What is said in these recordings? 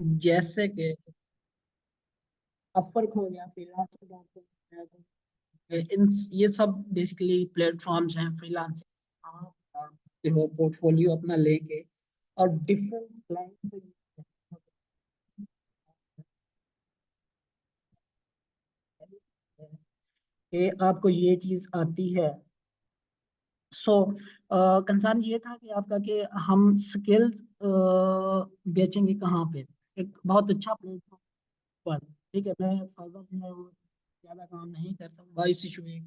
जैसे कि अपवर्क हो गया, फ्रीलांसर डॉट कॉम, इन ये सब बेसिकली प्लेटफॉर्म्स हैं फ्रीलांसिंग। आप हो पोर्टफोलियो अपना लेके और डिफरेंट क्लाइंट कि आपको ये चीज आती है। सो कंसर्न ये था कि आपका कि हम स्किल्स बेचेंगे कहाँ पे। एक बहुत अच्छा प्लेटफॉर्म पर, ठीक है, मैं फाइवर जो है वो ज्यादा काम नहीं करता, वॉइस इशू है।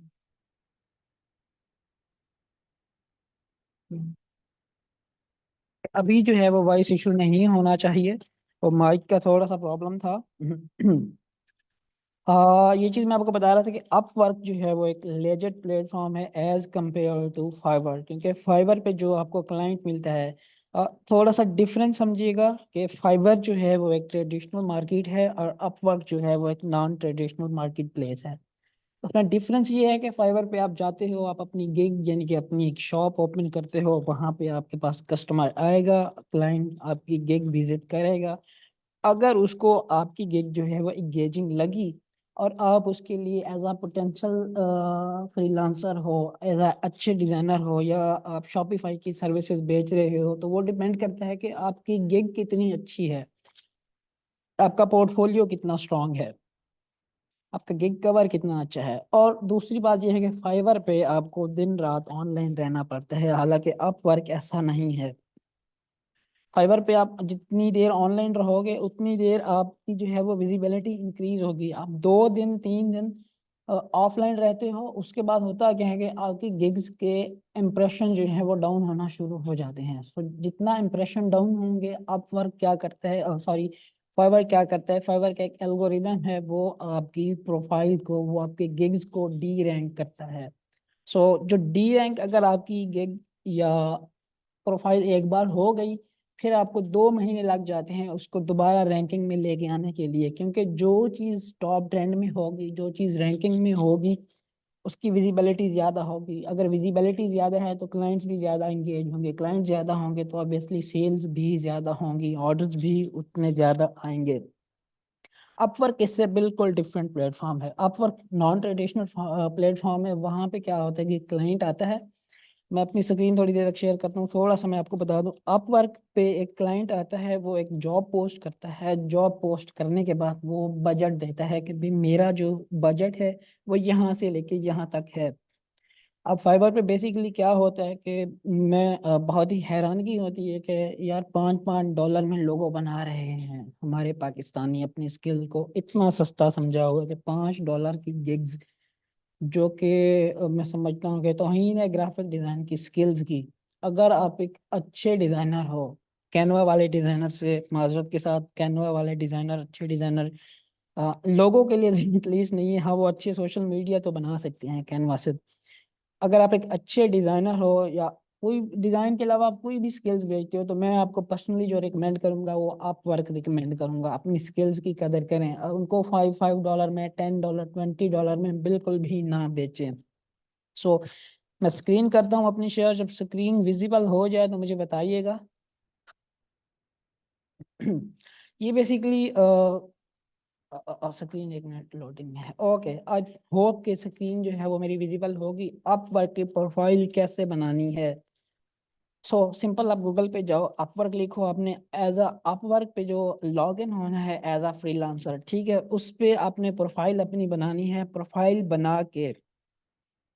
अभी जो है वो वॉइस इशू नहीं होना चाहिए, और माइक का थोड़ा सा प्रॉब्लम था। ये चीज़ मैं आपको बता रहा था कि अपवर्क जो है वो एक लेजेंड प्लेटफॉर्म है एज कंपेयर टू फाइवर, क्योंकि फाइवर पे जो आपको क्लाइंट मिलता है, थोड़ा सा डिफरेंस समझिएगा कि फाइवर जो है वो एक ट्रेडिशनल मार्केट है और अपवर्क जो है वो एक नॉन ट्रेडिशनल मार्केट प्लेस है। उसमें डिफरेंस ये है कि फाइवर पे आप जाते हो, आप अपनी गिग यानी कि अपनी एक शॉप ओपन करते हो, वहां पे आपके पास कस्टमर आएगा, क्लाइंट आपकी गिग विजिट करेगा। अगर उसको आपकी गिग जो है वो एंगेजिंग लगी और आप उसके लिए एज अ पोटेंशियल फ्रीलांसर हो, एज अ अच्छे डिजाइनर हो, या आप शॉपिफाई की सर्विसेज बेच रहे हो, तो वो डिपेंड करता है कि आपकी गिग कितनी अच्छी है, आपका पोर्टफोलियो कितना स्ट्रांग है, आपका गिग कवर कितना अच्छा है। और दूसरी बात यह है कि फाइवर पे आपको दिन रात ऑनलाइन रहना पड़ता है, हालांकि अपवर्क ऐसा नहीं है। फाइवर पे आप जितनी देर ऑनलाइन रहोगे उतनी देर आपकी जो है वो विजिबिलिटी इंक्रीज होगी। आप 2 दिन 3 दिन ऑफलाइन रहते हो, उसके बाद होता क्या है कि आपकी गिग्स के इम्प्रेशन जो है वो डाउन होना शुरू हो जाते हैं। सो जितना इम्प्रेशन डाउन होंगे, अपवर्क क्या करता है, सॉरी, फाइवर क्या करता है, फाइवर का एक एल्गोरिदम है, वो आपकी प्रोफाइल को, वो आपके गिग्स को डी रैंक करता है। सो जो डी रैंक अगर आपकी गिग या प्रोफाइल एक बार हो गई, फिर आपको 2 महीने लग जाते हैं उसको दोबारा रैंकिंग में लेके आने के लिए, क्योंकि जो चीज़ टॉप ट्रेंड में होगी, जो चीज़ रैंकिंग में होगी, उसकी विजिबिलिटी ज़्यादा होगी। अगर विजिबिलिटी ज़्यादा है तो क्लाइंट्स भी ज़्यादा इंगेज होंगे, क्लाइंट ज़्यादा होंगे तो ऑब्वियसली सेल्स भी ज़्यादा होंगी, ऑर्डर्स भी उतने ज़्यादा आएंगे। अपवर्क इससे बिल्कुल डिफरेंट प्लेटफॉर्म है। अपवर्क नॉन ट्रेडिशनल प्लेटफॉर्म है। वहाँ पे क्या होता है कि क्लाइंट आता है, मैं अपनी स्क्रीन थोड़ी देर तक शेयर करता हूँ, थोड़ा सा मैं आपको बता दूं। अपवर्क पे एक क्लाइंट आता है, वो एक जॉब पोस्ट करता है, जॉब पोस्ट करने के बाद वो बजट देता है कि भाई मेरा जो बजट है वो यहाँ से लेके यहाँ तक है। अब फाइवर पे बेसिकली क्या होता है कि मैं बहुत ही हैरानगी होती है कि यार 5-5 डॉलर में लोगो बना रहे हैं हमारे पाकिस्तानी, अपनी स्किल को इतना सस्ता समझा हुआ कि 5 डॉलर की गिग्स, जो कि मैं समझता हूँ कि तौहीन है ग्राफिक डिजाइन की स्किल्स की। अगर आप एक अच्छे डिजाइनर हो, कैनवा वाले डिजाइनर से माजरत के साथ, कैनवा वाले डिजाइनर अच्छे डिजाइनर लोगों के लिए एटलीस्ट नहीं है, हाँ वो अच्छे सोशल मीडिया तो बना सकते हैं कैनवा से। अगर आप एक अच्छे डिजाइनर हो या कोई डिजाइन के अलावा आप कोई भी स्किल्स बेचते हो, तो मैं आपको पर्सनली जो रिकमेंड करूंगा वो आप वर्क रिकमेंड करूंगा। अपनी स्किल्स की कदर करें और उनको 5-5 डॉलर में, 10 डॉलर, 20 डॉलर में बिल्कुल भी ना बेचें। सो मैं स्क्रीन करता हूँ अपनी शेयर, जब स्क्रीन विजिबल हो जाए तो मुझे बताइएगा। ये बेसिकली स्क्रीन, 1 मिनट लोडिंग में है। ओके, आज होप के स्क्रीन जो है वो मेरी विजिबल होगी। अपवर्क की प्रोफाइल कैसे बनानी है? सो सिंपल, आप गूगल पे जाओ, अपवर्क लिखो, आपने एज अ अपवर्क पे जो लॉग इन होना है एज अ फ्रीलांसर, ठीक है, उस पे आपने प्रोफाइल अपनी बनानी है। प्रोफाइल बना के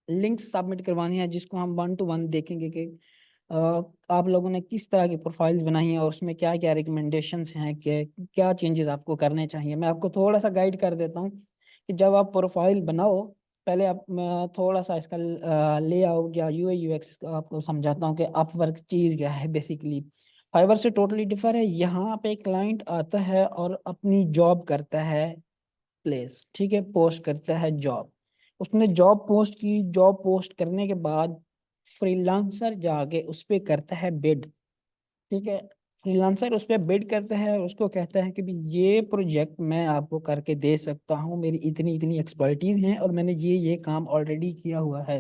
लिंक सबमिट करवानी है, जिसको हम 1 to 1 देखेंगे कि अ, आप लोगों ने किस तरह की प्रोफाइल्स बनाई है और उसमें क्या क्या रिकमेंडेशंस हैं, कि क्या चेंजेस आपको करने चाहिए। मैं आपको थोड़ा सा गाइड कर देता हूँ कि जब आप प्रोफाइल बनाओ, पहले आप मैं थोड़ा सा इसका लेआउट या यूआई यूएक्स आपको समझाता हूँ कि अपवर्क चीज़ क्या है बेसिकली। फाइवर से टोटली डिफर है। यहाँ पे क्लाइंट आता है और अपनी जॉब करता है प्लेस, ठीक है, पोस्ट करता है जॉब। उसने जॉब पोस्ट की, जॉब पोस्ट करने के बाद फ्रीलांसर जाके उस पे करता है बिड, ठीक है। फ्रीलांसर उस पे बिड करता है और उसको कहता है कि भी ये प्रोजेक्ट मैं आपको करके दे सकता हूँ, मेरी इतनी इतनी एक्सपर्टीज है और मैंने ये काम ऑलरेडी किया हुआ है।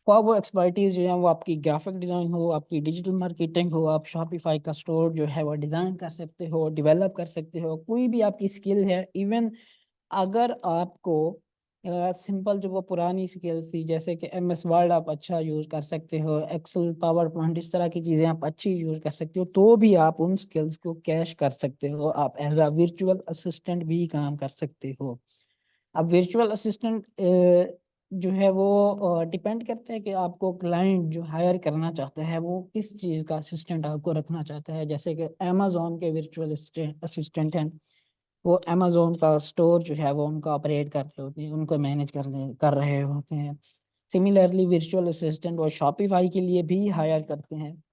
वो एक्सपर्टीज जो है वो आपकी ग्राफिक डिजाइन हो, आपकी डिजिटल मार्केटिंग हो, आप शॉपिफाई का स्टोर जो है वो डिजाइन कर सकते हो, डेवलप कर सकते हो, कोई भी आपकी स्किल है। इवन अगर आपको सिंपल जो वो पुरानी स्किल्स थी, जैसे कि MS वर्ड आप अच्छा यूज कर सकते हो, एक्सेल, पावर पॉइंट, इस तरह की चीजें आप अच्छी यूज कर सकते हो, तो भी आप उन स्किल्स को कैश कर सकते हो। आप एज अ वर्चुअल असिस्टेंट भी काम कर सकते हो। अब वर्चुअल असिस्टेंट जो है वो डिपेंड करता है कि आपको क्लाइंट जो हायर करना चाहता है वो किस चीज़ का असिस्टेंट आपको रखना चाहता है। जैसे कि अमेजोन के वर्चुअल असिस्टेंट हैं, वो अमेजोन का स्टोर जो है वो उनका ऑपरेट कर रहे होते हैं, उनको मैनेज कर रहे होते हैं। सिमिलरली वर्चुअल असिस्टेंट वो शॉपिफाई के लिए भी हायर करते हैं।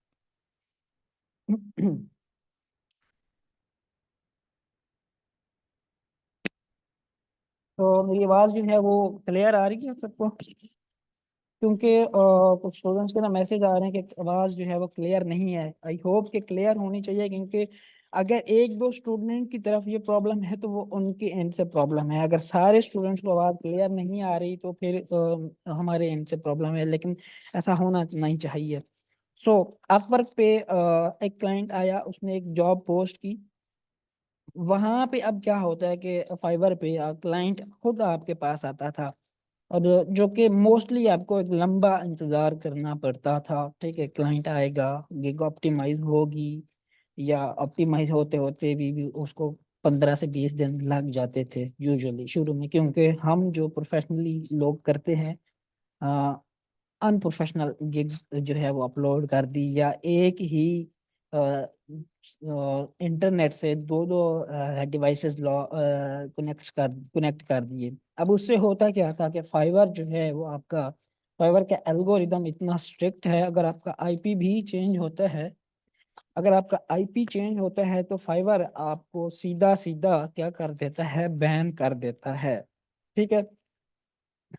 तो मेरी आवाज़ जो है वो क्लियर आ रही है सबको? क्योंकि कुछ स्टूडेंट्स के ना मैसेज आ रहे हैं कि आवाज़ जो है वो क्लियर नहीं है। आई होप कि क्लियर होनी चाहिए, क्योंकि अगर एक दो स्टूडेंट की तरफ ये प्रॉब्लम है तो वो उनके एंड से प्रॉब्लम है। अगर सारे स्टूडेंट्स को आवाज़ क्लियर नहीं आ रही तो फिर हमारे एंड से प्रॉब्लम है, लेकिन ऐसा होना नहीं चाहिए। सो अपवर्क पे एक क्लाइंट आया, उसने एक जॉब पोस्ट की। वहां पे अब क्या होता है कि फाइवर पे क्लाइंट खुद आपके पास आता था, और जो कि मोस्टली आपको एक लंबा इंतजार करना पड़ता था। ठीक है, क्लाइंट आएगा, गिग ऑप्टिमाइज होगी, या ऑप्टिमाइज होते होते भी उसको 15 से 20 दिन लग जाते थे यूजुअली शुरू में, क्योंकि हम जो प्रोफेशनली लोग करते हैं अनप्रोफेशनल गिग्स जो है वो अपलोड कर दी, या एक ही इंटरनेट से दो दो डिवाइसेस कनेक्ट कर दिए। अब उससे होता क्या था कि फाइवर जो है वो आपका, फाइवर का एल्गोरिदम इतना स्ट्रिक्ट है, अगर आपका आईपी भी चेंज होता है, अगर आपका आईपी चेंज होता है तो फाइवर आपको सीधा सीधा क्या कर देता है, बैन कर देता है। ठीक है,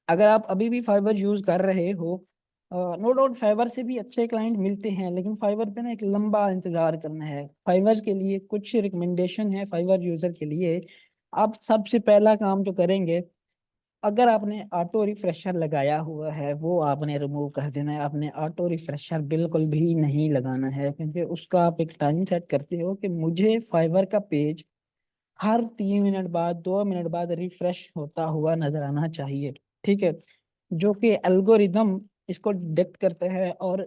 अगर आप अभी भी फाइबर यूज कर रहे हो, नो डाउट फाइबर से भी अच्छे क्लाइंट मिलते हैं, लेकिन फाइबर पे ना एक लंबा इंतजार करना है। फाइबर के लिए कुछ रिकमेंडेशन है फाइबर यूजर के लिए। आप सबसे पहला काम जो करेंगे, अगर आपने ऑटो रिफ्रेशर लगाया हुआ है वो आपने रिमूव कर देना है। आपने ऑटो रिफ्रेशर बिल्कुल भी नहीं लगाना है, क्योंकि उसका आप एक टाइम सेट करते हो कि मुझे फाइबर का पेज हर 3 मिनट बाद, 2 मिनट बाद रिफ्रेश होता हुआ नजर आना चाहिए। ठीक है, जो कि एल्गोरिदम इसको डिटेक्ट करता है, और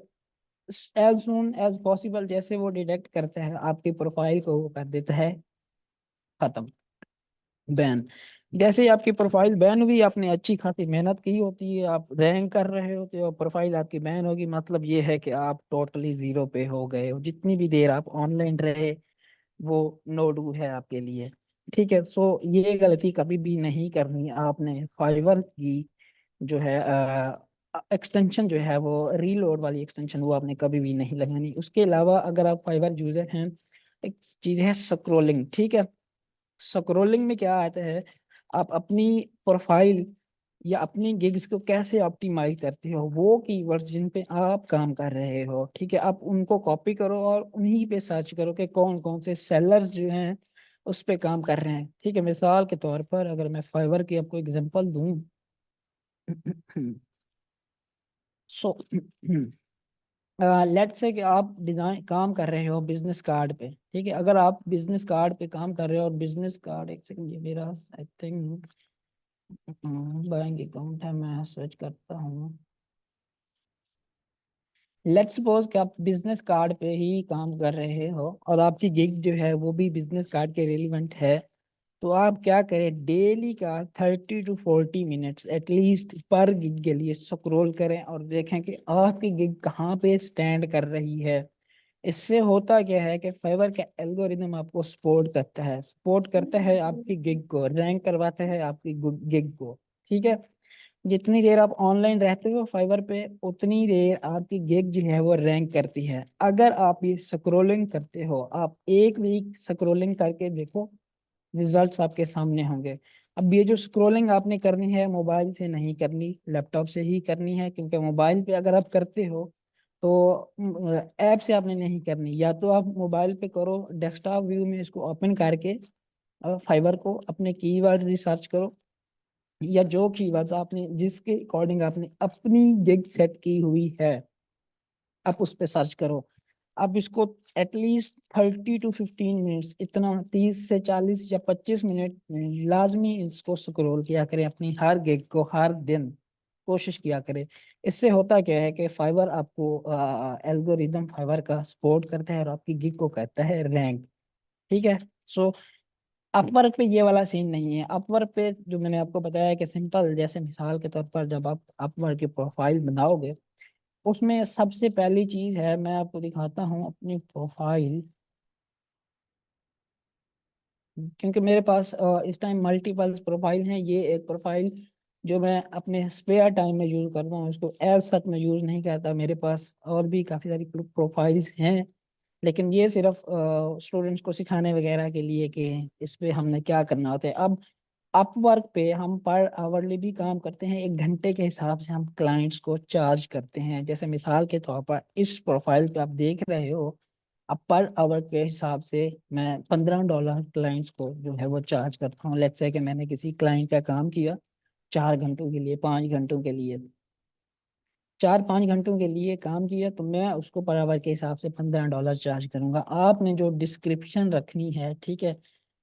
एज सुन एज पॉसिबल जैसे वो डिटेक्ट करता है आपकी प्रोफाइल को वो कर देता है खत्म, बैन। जैसे ही आपकी प्रोफाइल बैन हुई, आपने अच्छी खासी मेहनत की होती है, आप रैंक कर रहे होते हो, प्रोफाइल आपकी बैन होगी, मतलब ये है कि आप टोटली जीरो पे हो गए हो। जितनी भी देर आप ऑनलाइन रहे वो नो डू है आपके लिए। ठीक है, सो ये गलती कभी भी नहीं करनी आपने। फाइवर की जो है एक्सटेंशन जो है वो रीलोड वाली एक्सटेंशन वो आपने कभी भी नहीं लगानी। उसके अलावा अगर आप फाइवर यूजर हैं, एक चीज है स्क्रोलिंग। ठीक है, स्क्रोलिंग में क्या आता है, आप अपनी प्रोफाइल या अपनी गिग्स को कैसे ऑप्टिमाइज करते हो, वो कीवर्ड्स जिन पे आप काम कर रहे हो, ठीक है, आप उनको कॉपी करो और उन्हीं पे सर्च करो कि कौन कौन से सेलर्स जो हैं उस पे काम कर रहे हैं। ठीक है, मिसाल के तौर पर अगर मैं फाइवर की आपको एग्जांपल दूं, सो लेट से कि आप डिजाइन काम कर रहे हो बिजनेस कार्ड पे। ठीक है, अगर आप बिजनेस कार्ड पे काम कर रहे हो, और बिजनेस कार्ड, एक सेकंड, ये मेरा आई थिंक बैंक अकाउंट है, मैं सर्च करता हूँ। लेट्स सपोज कि आप बिजनेस कार्ड पे ही काम कर रहे हो और आपकी गिग जो है वो भी बिजनेस कार्ड के रिलेवेंट है, तो आप क्या करें, डेली का 30 to 40 मिनट्स एटलीस्ट पर गिग के लिए स्क्रॉल करें और देखें कि आपकी गिग कहाँ पे स्टैंड कर रही है। इससे होता क्या है कि फाइवर का एल्गोरिदम आपको सपोर्ट करता है आपकी गिग को, रैंक करवाता है आपकी गिग को। ठीक है, जितनी देर आप ऑनलाइन रहते हो फाइवर पे, उतनी देर आपकी गिग जो है वो रैंक करती है। अगर आप ये स्क्रोलिंग करते हो, आप एक वीक स्क्रोलिंग करके देखो, रिजल्ट्स आपके सामने होंगे। अब ये जो स्क्रोलिंग आपने करनी है मोबाइल से नहीं करनी, लैपटॉप से ही करनी है, क्योंकि मोबाइल पे अगर आप करते हो तो ऐप से आपने नहीं करनी। या तो आप मोबाइल पे करो, डेस्कटॉप व्यू में इसको ओपन करके फाइवर को अपने कीवर्ड रिसर्च करो, या जो कीवर्ड्स आपने जिसके अकॉर्डिंग आपने अपनी गिग सेट की हुई है, आप उस पे सर्च करो। आप इसको एटलीस्ट 30 to 15 मिनट्स, इतना 30 से 40 या 25 मिनट लाजमी इसको स्क्रॉल किया करें अपनी हर गिग को हर दिन, कोशिश किया करें। इससे होता क्या है कि फाइवर आपको एल्गोरिदम फाइवर का सपोर्ट करता है और आपकी गिग को कहता है रैंक। ठीक है। सो अपवर्क पे ये वाला सीन नहीं है। अपवर्क पे जो मैंने आपको बताया कि सिंपल, जैसे मिसाल के तौर पर जब आप अपवर्क की प्रोफाइल बनाओगे, उसमें सबसे पहली चीज है, मैं आपको दिखाता हूँ अपनी प्रोफाइल, क्योंकि मेरे पास इस टाइम मल्टीपल प्रोफाइल हैं। ये एक प्रोफाइल जो मैं अपने स्पेयर टाइम में यूज करता हूँ, उसको एज सच में यूज नहीं करता। मेरे पास और भी काफी सारी प्रोफाइल्स हैं, लेकिन ये सिर्फ स्टूडेंट्स को सिखाने वगैरह के लिए कि इस पे हमने क्या करना होता है। अब अपवर्क पे हम पर आवरली भी काम करते हैं, 1 घंटे के हिसाब से हम क्लाइंट्स को चार्ज करते हैं। जैसे मिसाल के तौर पर इस प्रोफाइल पे आप देख रहे हो, अब पर आवर के हिसाब से मैं $15 क्लाइंट्स को जो है वो चार्ज करता हूँ। लेट्स से कि मैंने किसी क्लाइंट का काम किया 4 घंटों के लिए, 5 घंटों के लिए, 4-5 घंटों के लिए काम किया, तो मैं उसको पर आवर के हिसाब से $15 चार्ज करूंगा। आपने जो डिस्क्रिप्शन रखनी है, ठीक है,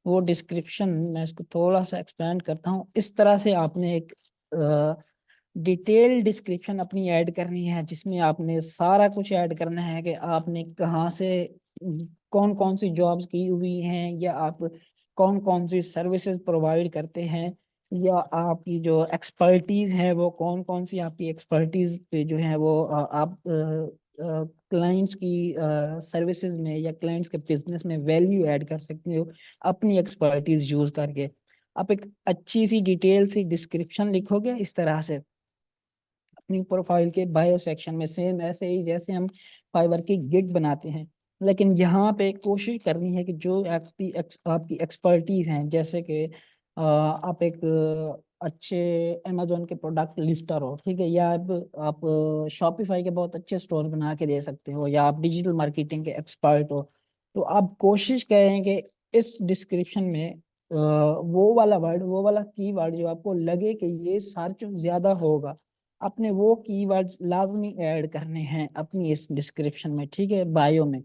वो डिस्क्रिप्शन मैं इसको थोड़ा सा एक्सपेंड करता हूँ। इस तरह से आपने एक डिटेल डिस्क्रिप्शन अपनी ऐड करनी है, जिसमें आपने सारा कुछ ऐड करना है कि आपने कहाँ से कौन कौन सी जॉब्स की हुई हैं, या आप कौन कौन सी सर्विसेज प्रोवाइड करते हैं, या आपकी जो एक्सपर्टीज है वो कौन कौन सी, आपकी एक्सपर्टीज पे जो है वो आप क्लाइंट्स की सर्विसेज में या क्लाइंट्स के बिजनेस में वैल्यू ऐड कर सकते हो अपनी एक्सपर्टीज यूज करके। आप एक अच्छी सी डिटेल सी डिस्क्रिप्शन लिखोगे इस तरह से अपनी प्रोफाइल के बायो सेक्शन में, सेम ऐसे ही जैसे हम फाइवर की गिग बनाते हैं। लेकिन यहाँ पे कोशिश करनी है कि जो आपकी एक्सपर्टीज हैं, जैसे कि आप एक अच्छे अमेजोन के प्रोडक्ट लिस्टर हो, ठीक है, या आप शॉपिफाई के बहुत अच्छे स्टोर बना के दे सकते हो, या आप डिजिटल मार्केटिंग के एक्सपर्ट हो, तो आप कोशिश करें कि इस डिस्क्रिप्शन में वो वाला वर्ड, वो वाला कीवर्ड जो आपको लगे कि ये सर्च ज्यादा होगा, अपने वो कीवर्ड्स लाजमी ऐड करने हैं अपनी इस डिस्क्रिप्शन में, ठीक है, बायो में।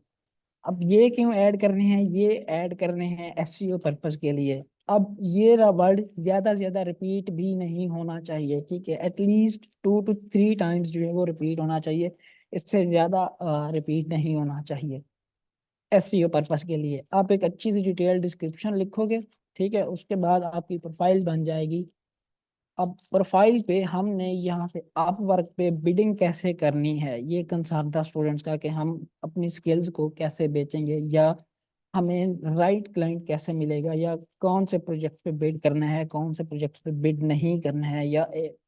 अब ये क्यों ऐड करने हैं? ये ऐड करने हैं एसईओ पर्पस के लिए। अब ये वर्ड ज्यादा से ज्यादा रिपीट भी नहीं होना चाहिए, ठीक है, एटलीस्ट 2 to 3 टाइम्स जो है वो रिपीट होना चाहिए, इससे ज्यादा रिपीट नहीं होना चाहिए। एसईओ पर्पस के लिए आप एक अच्छी सी डिटेल डिस्क्रिप्शन लिखोगे, ठीक है, उसके बाद आपकी प्रोफाइल बन जाएगी। अब प्रोफाइल पे हमने यहाँ से अपवर्क पे बिडिंग कैसे करनी है, ये कंसर्न था स्टूडेंट्स का कि हम अपनी स्किल्स को कैसे बेचेंगे, या हमें राइट क्लाइंट कैसे मिलेगा, या कौन से प्रोजेक्ट पे बिड करना है, कौन से प्रोजेक्ट पे बिड नहीं करना है, या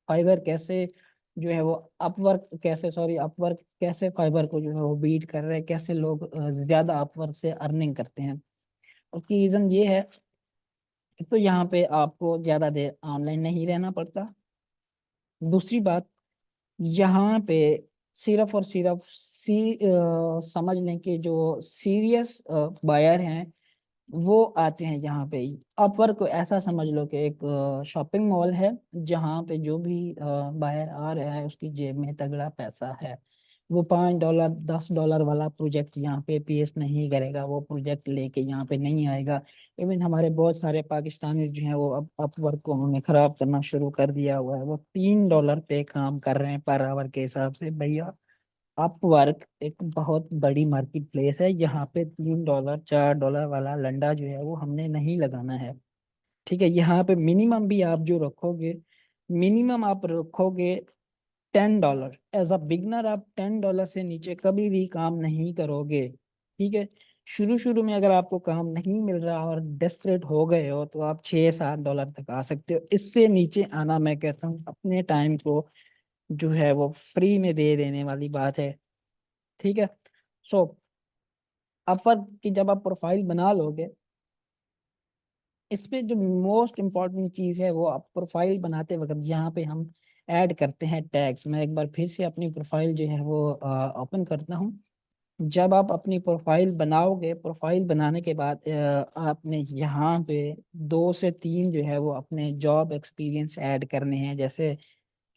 फाइवर कैसे जो है वो अपवर्क कैसे फाइवर को जो है वो बीट कर रहे हैं, कैसे लोग ज्यादा अपवर्क से अर्निंग करते हैं। उसकी रीजन ये है, एक तो यहाँ पे आपको ज्यादा देर ऑनलाइन नहीं रहना पड़ता। दूसरी बात, यहाँ पे सिर्फ और सिर्फ समझ लें कि जो सीरियस बायर हैं वो आते हैं यहाँ पे। अपवर्क को ऐसा समझ लो कि एक शॉपिंग मॉल है, जहाँ पे जो भी बायर आ रहा है उसकी जेब में तगड़ा पैसा है। वो $5 $10 वाला प्रोजेक्ट यहाँ पे पेश नहीं करेगा, वो प्रोजेक्ट लेके यहाँ पे नहीं आएगा। इवन हमारे बहुत सारे पाकिस्तानी जो हैं वो अब अपवर्क को उन्होंने खराब करना शुरू कर दिया हुआ है। वो $3 पे काम कर रहे हैं पर आवर के हिसाब से। भैया, अपवर्क एक बहुत बड़ी मार्केट प्लेस है, यहाँ पे $3 $4 वाला लंडा जो है वो हमने नहीं लगाना है, ठीक है। यहाँ पे मिनिमम भी आप जो रखोगे, मिनिमम आप रखोगे $10। एज अ बिगनर आप $10 से नीचे कभी भी काम नहीं करोगे, ठीक है। शुरू शुरू में अगर आपको काम नहीं मिल रहा और डेस्परेट हो गए हो, तो आप $6-7 तक आ सकते हो। इससे नीचे आना, मैं कहता हूँ, अपने टाइम को जो है वो फ्री में दे देने वाली बात है, ठीक है। सो अपवर्क की जब आप प्रोफाइल बना लोगे, इस पे जो मोस्ट इम्पॉर्टेंट चीज है वो आप प्रोफाइल बनाते वक्त जहाँ पे हम ऐड करते हैं टैग्स। मैं एक बार फिर से अपनी प्रोफाइल जो है वो ओपन करता हूँ। जब आप अपनी प्रोफाइल बनाओगे, प्रोफाइल बनाने के बाद आपने यहाँ पे 2 से 3 जो है वो अपने जॉब एक्सपीरियंस ऐड करने हैं। जैसे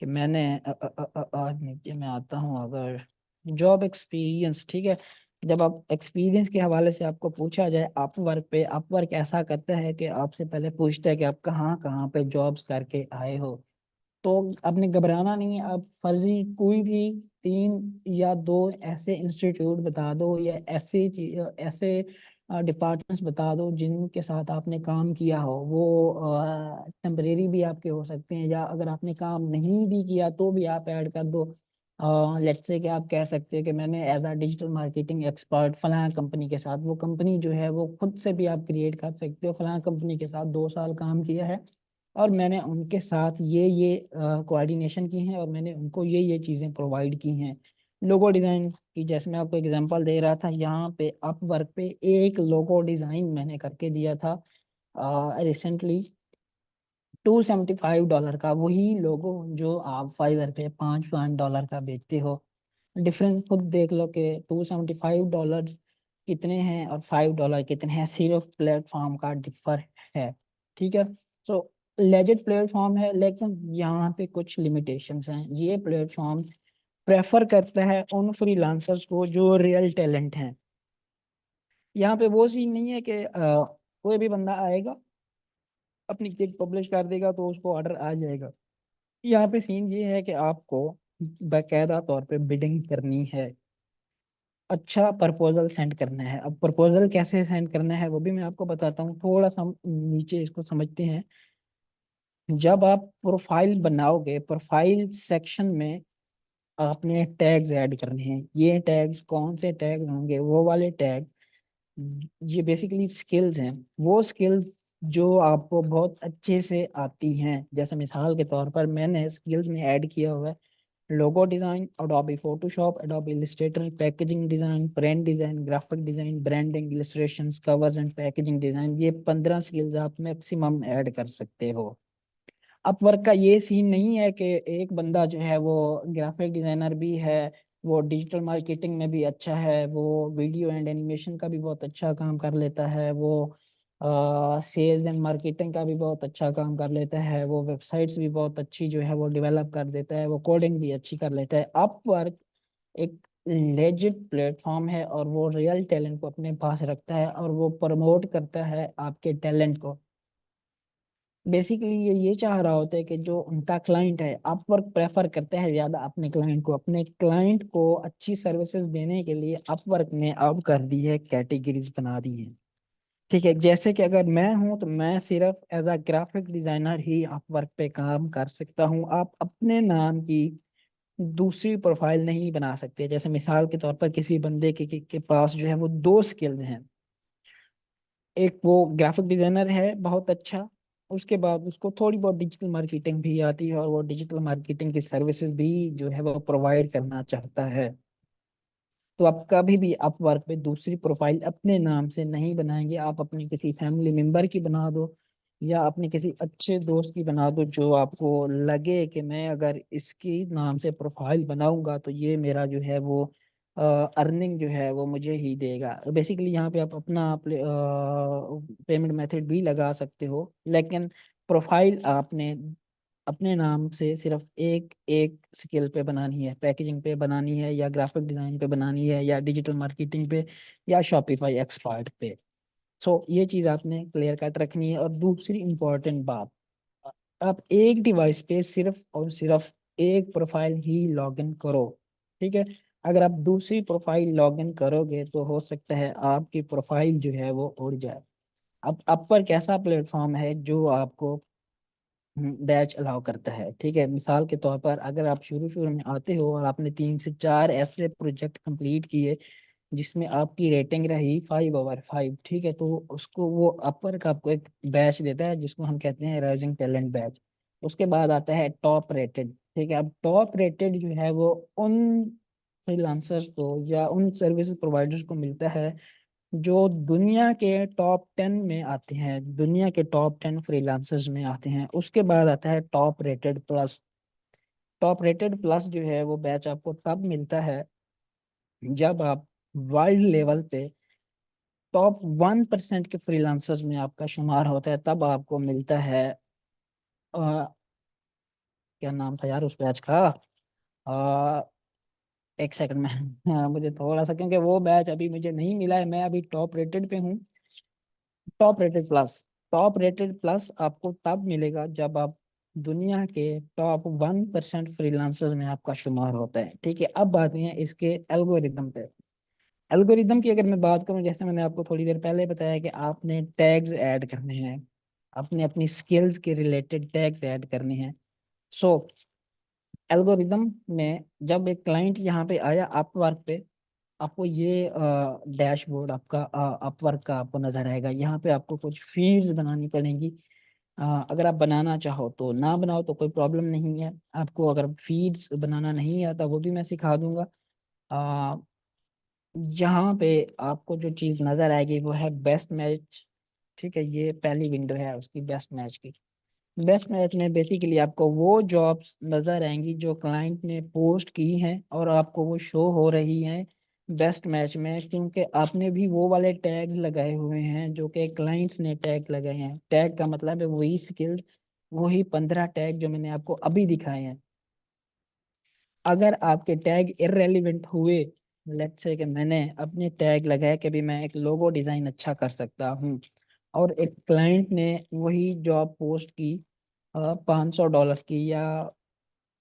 कि मैंने नीचे में आता हूँ, अगर जॉब एक्सपीरियंस, ठीक है। जब आप एक्सपीरियंस के हवाले से आपको पूछा जाए अपवर्क पे, अपवर्क ऐसा करता है कि आपसे पहले पूछता है कि आप कहाँ कहाँ पे जॉब्स करके आए हो। तो आपने घबराना नहीं है, आप फर्जी कोई भी 3 या 2 ऐसे इंस्टीट्यूट बता दो या ऐसे ऐसे डिपार्टमेंट्स बता दो जिनके साथ आपने काम किया हो। वो टेम्परेरी भी आपके हो सकते हैं, या अगर आपने काम नहीं भी किया तो भी आप ऐड कर दो। लेट्स से कि आप कह सकते हैं कि मैंने as a digital marketing expert फलां कंपनी के साथ, वो कंपनी जो है वो खुद से भी आप क्रिएट कर सकते हो, फलां कंपनी के साथ 2 साल काम किया है और मैंने उनके साथ ये कोऑर्डिनेशन की है और मैंने उनको ये चीज़ें प्रोवाइड की हैं। लोगो डिज़ाइन की, जैसे मैं आपको एग्जांपल दे रहा था, यहाँ पे अपवर्क पे एक लोगो डिज़ाइन मैंने करके दिया था रिसेंटली, $275 का। वही लोगो जो आप फाइवर पे $5 का बेचते हो। डिफरेंस खुद देख लो कि $275 कितने हैं और $5 कितने हैं, सिर्फ प्लेटफॉर्म का डिफर है। ठीक है। तो लेजिट प्लेटफॉर्म है, लेकिन यहाँ पे कुछ लिमिटेशंस हैं। ये प्लेटफॉर्म प्रेफर करता है उन फ्रीलांसर्स को जो रियल टैलेंट हैं। यहाँ पे वो सीन नहीं है कि कोई भी बंदा आएगा अपनी चीज पब्लिश कर देगा तो उसको ऑर्डर आ जाएगा। यहाँ पे सीन ये है कि आपको बाकायदा तौर पे बिडिंग करनी है, अच्छा प्रपोजल सेंड करना है। अब प्रपोजल कैसे सेंड करना है वो भी मैं आपको बताता हूँ, थोड़ा सा हम नीचे इसको समझते हैं। जब आप प्रोफाइल बनाओगे, प्रोफाइल सेक्शन में आपने टैग्स ऐड करने हैं। ये टैग्स कौन से टैग होंगे? वो वाले टैग, ये बेसिकली स्किल्स हैं। वो स्किल्स जो आपको बहुत अच्छे से आती हैं। जैसे मिसाल के तौर पर मैंने स्किल्स में ऐड किया हुआ है logo design, Adobe Photoshop, Adobe Illustrator, packaging design, brand design, graphic design, branding, illustrations, covers and packaging design. ये 15 स्किल्स आप मैक्सिमम ऐड कर सकते हो। अपवर्क का ये सीन नहीं है कि एक बंदा जो है वो ग्राफिक डिजाइनर भी है, वो डिजिटल मार्केटिंग में भी अच्छा है, वो वीडियो एंड एनिमेशन का भी बहुत अच्छा काम कर लेता है, वो सेल्स एंड मार्केटिंग का भी बहुत अच्छा काम कर लेता है, वो वेबसाइट्स भी बहुत अच्छी जो है वो डेवलप कर देता है, वो कोडिंग भी अच्छी कर लेता है। अपवर्क एक लेजिट प्लेटफॉर्म है और वो रियल टैलेंट को अपने पास रखता है और वो प्रमोट करता है आपके टैलेंट को। बेसिकली ये चाह रहा होता है कि जो उनका क्लाइंट है, अपवर्क प्रेफर करते हैं ज्यादा अपने क्लाइंट को। अपने क्लाइंट को अच्छी सर्विसेज देने के लिए अपवर्क ने अब कर दी है, कैटेगरीज बना दी है। ठीक है, जैसे कि अगर मैं हूं तो मैं सिर्फ एज अ ग्राफिक डिजाइनर ही अपवर्क पे काम कर सकता हूं। आप अपने नाम की दूसरी प्रोफाइल नहीं बना सकते। जैसे मिसाल के तौर पर किसी बंदे के पास जो है वो 2 स्किल्स हैं, एक वो ग्राफिक डिजाइनर है बहुत अच्छा, उसके बाद उसको थोड़ी बहुत डिजिटल मार्केटिंग भी आती है और वो डिजिटल मार्केटिंग की सर्विसेज भी जो है वो प्रोवाइड करना चाहता है। तो आप कभी भी अपवर्क पे दूसरी प्रोफाइल अपने नाम से नहीं बनाएंगे। आप अपनी किसी फैमिली मेंबर की बना दो या अपने किसी अच्छे दोस्त की बना दो, जो आपको लगे कि मैं अगर इसकी नाम से प्रोफाइल बनाऊंगा तो ये मेरा जो है वो अर्निंग जो है वो मुझे ही देगा। बेसिकली यहाँ पे आप अपना पेमेंट मेथड भी लगा सकते हो, लेकिन प्रोफाइल आपने अपने नाम से सिर्फ एक एक स्किल पे बनानी है, पैकेजिंग पे बनानी है या ग्राफिक डिजाइन पे बनानी है या डिजिटल मार्केटिंग पे या शॉपिफाई एक्सपर्ट पे। सो ये चीज आपने क्लियर कट रखनी है। और दूसरी इंपॉर्टेंट बात, आप एक डिवाइस पे सिर्फ और सिर्फ एक प्रोफाइल ही लॉगिन करो। ठीक है। अगर आप दूसरी प्रोफाइल लॉगिन करोगे तो हो सकता है आपकी प्रोफाइल जो है वो उड़ जाए। अब पर कैसा प्लेटफॉर्म है जो आपको बैच अलाउ करता है। ठीक है, मिसाल के तौर पर अगर आप शुरू शुरू में आते हो और आपने 3 से 4 ऐसे प्रोजेक्ट कंप्लीट किए जिसमें आपकी रेटिंग रही 5/5, ठीक है, तो उसको वो अपर का आपको एक बैच देता है जिसको हम कहते हैं राइजिंग टैलेंट बैच। उसके बाद आता है टॉप रेटेड। ठीक है, अब टॉप रेटेड जो है वो उन फ्रीलांसर्स को या उन सर्विस प्रोवाइडर्स को मिलता है जो दुनिया के टॉप 10 में आते हैं, दुनिया के टॉप 10 फ्रीलांसर्स में आते हैं। उसके बाद आता है top rated plus. Top rated plus जो है वो बैच आपको तब मिलता है जब आप वर्ल्ड लेवल पे टॉप 1% के फ्रीलांसर्स में आपका शुमार होता है, तब आपको मिलता है क्या नाम था यार उस बैच का, आ, एक सेकंड में मुझे थोड़ा सा, क्योंकि वो बैच अभी मुझे नहीं मिला है, मैं अभी टॉप रेटेड पे हूँ। Top rated plus, top rated plus आपको तब मिलेगा जब आप दुनिया के टॉप 1% फ्रीलांसर्स में आपका शुमार होता है। ठीक है, अब बात है इसके एल्गोरिदम पे। एल्गोरिदम की अगर मैं बात करूं, जैसे मैंने आपको थोड़ी देर पहले बताया कि आपने टैग्स ऐड करने हैं, आपने अपनी स्किल्स के रिलेटेड टैग्स ऐड करने हैं। सो एल्गोरिदम में जब एक क्लाइंट यहाँ पे आया अपवर्क पे, आपको ये डैशबोर्ड आपका अपवर्क का आपको नजर आएगा। यहाँ पे आपको कुछ फीड्स बनानी पड़ेंगी। अगर आप बनाना चाहो तो ना बनाओ तो कोई प्रॉब्लम नहीं है। आपको अगर फीड्स बनाना नहीं आता वो भी मैं सिखा दूंगा। आ, यहाँ पे आपको जो चीज नजर आएगी वो है बेस्ट मैच। ठीक है, ये पहली विंडो है उसकी बेस्ट मैच की। बेस्ट मैच में बेसिकली आपको वो जॉब्स नजर आएंगी जो क्लाइंट ने पोस्ट की हैं और आपको वो शो हो रही हैं बेस्ट मैच में, क्योंकि आपने भी वो वाले टैग्स लगाए हुए हैं जो कि क्लाइंट्स ने टैग लगाए हैं। टैग का मतलब है वही स्किल्स, वही 15 टैग जो मैंने आपको अभी दिखाए हैं। अगर आपके टैग इररेलेवेंट हुए, लेट्स से कि मैंने अपने टैग लगाया कि भी मैं एक लोगो डिजाइन अच्छा कर सकता हूँ, और एक क्लाइंट ने वही जॉब पोस्ट की $500 की, या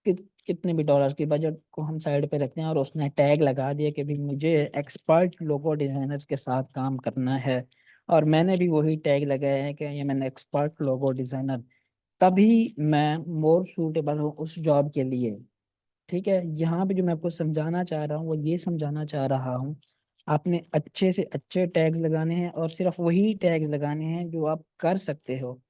कितने भी डॉलर्स की, बजट को हम साइड पे रखते हैं, और उसने टैग लगा दिया कि भी मुझे एक्सपर्ट लोगो डिजाइनर्स के साथ काम करना है, और मैंने भी वही टैग लगाया है कि ये मैंने एक्सपर्ट लोगो डिजाइनर, तभी मैं मोर सूटेबल हूँ उस जॉब के लिए। ठीक है, यहाँ पे जो मैं आपको समझाना चाह रहा हूँ वो ये समझाना चाह रहा हूँ, आपने अच्छे से अच्छे टैग्स लगाने हैं और सिर्फ वही टैग्स लगाने हैं जो आप कर सकते हो।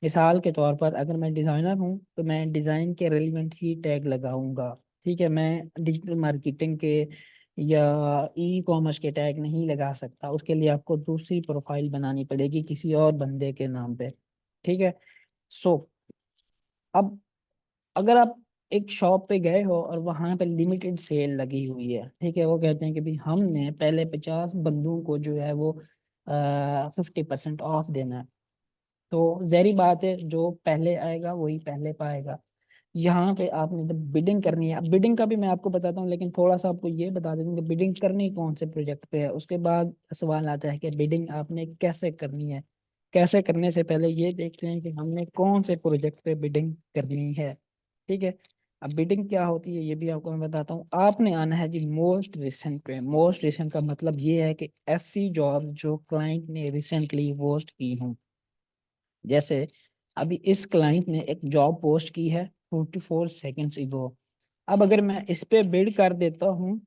मिसाल के तौर पर अगर मैं डिज़ाइनर हूँ तो मैं डिज़ाइन के रेलिवेंट ही टैग लगाऊंगा। ठीक है, मैं डिजिटल मार्केटिंग के या ई कॉमर्स के टैग नहीं लगा सकता, उसके लिए आपको दूसरी प्रोफाइल बनानी पड़ेगी किसी और बंदे के नाम पे। ठीक है। सो अब अगर आप एक शॉप पे गए हो और वहां पे लिमिटेड सेल लगी हुई है, ठीक है, वो कहते हैं कि भाई हमने पहले 50 बंदों को जो है वो 50% ऑफ देना है, तो जहरी बात है जो पहले आएगा वही पहले पाएगा। यहाँ पे आपने जब बिडिंग करनी है, अब बिडिंग का भी मैं आपको बताता हूँ, लेकिन थोड़ा सा आपको ये बता देता हूँ कि बिडिंग करनी कौन से प्रोजेक्ट पे है। उसके बाद सवाल आता है कि बिडिंग आपने कैसे करनी है। कैसे करने से पहले ये देखते हैं कि हमने कौन से प्रोजेक्ट पे बिडिंग करनी है। ठीक है, अब बिडिंग क्या होती है ये भी आपको मैं बताता हूँ। आपने आना है जी मोस्ट रिसेंट पे। मोस्ट रिसेंट का मतलब ये है कि ऐसी जॉब जो क्लाइंट ने रिसेंटली पोस्ट की हो। जैसे अभी इस क्लाइंट ने एक जॉब पोस्ट की है 44 सेकेंड्स इगो। अब अगर मैं इस पे बिड कर देता हूँ,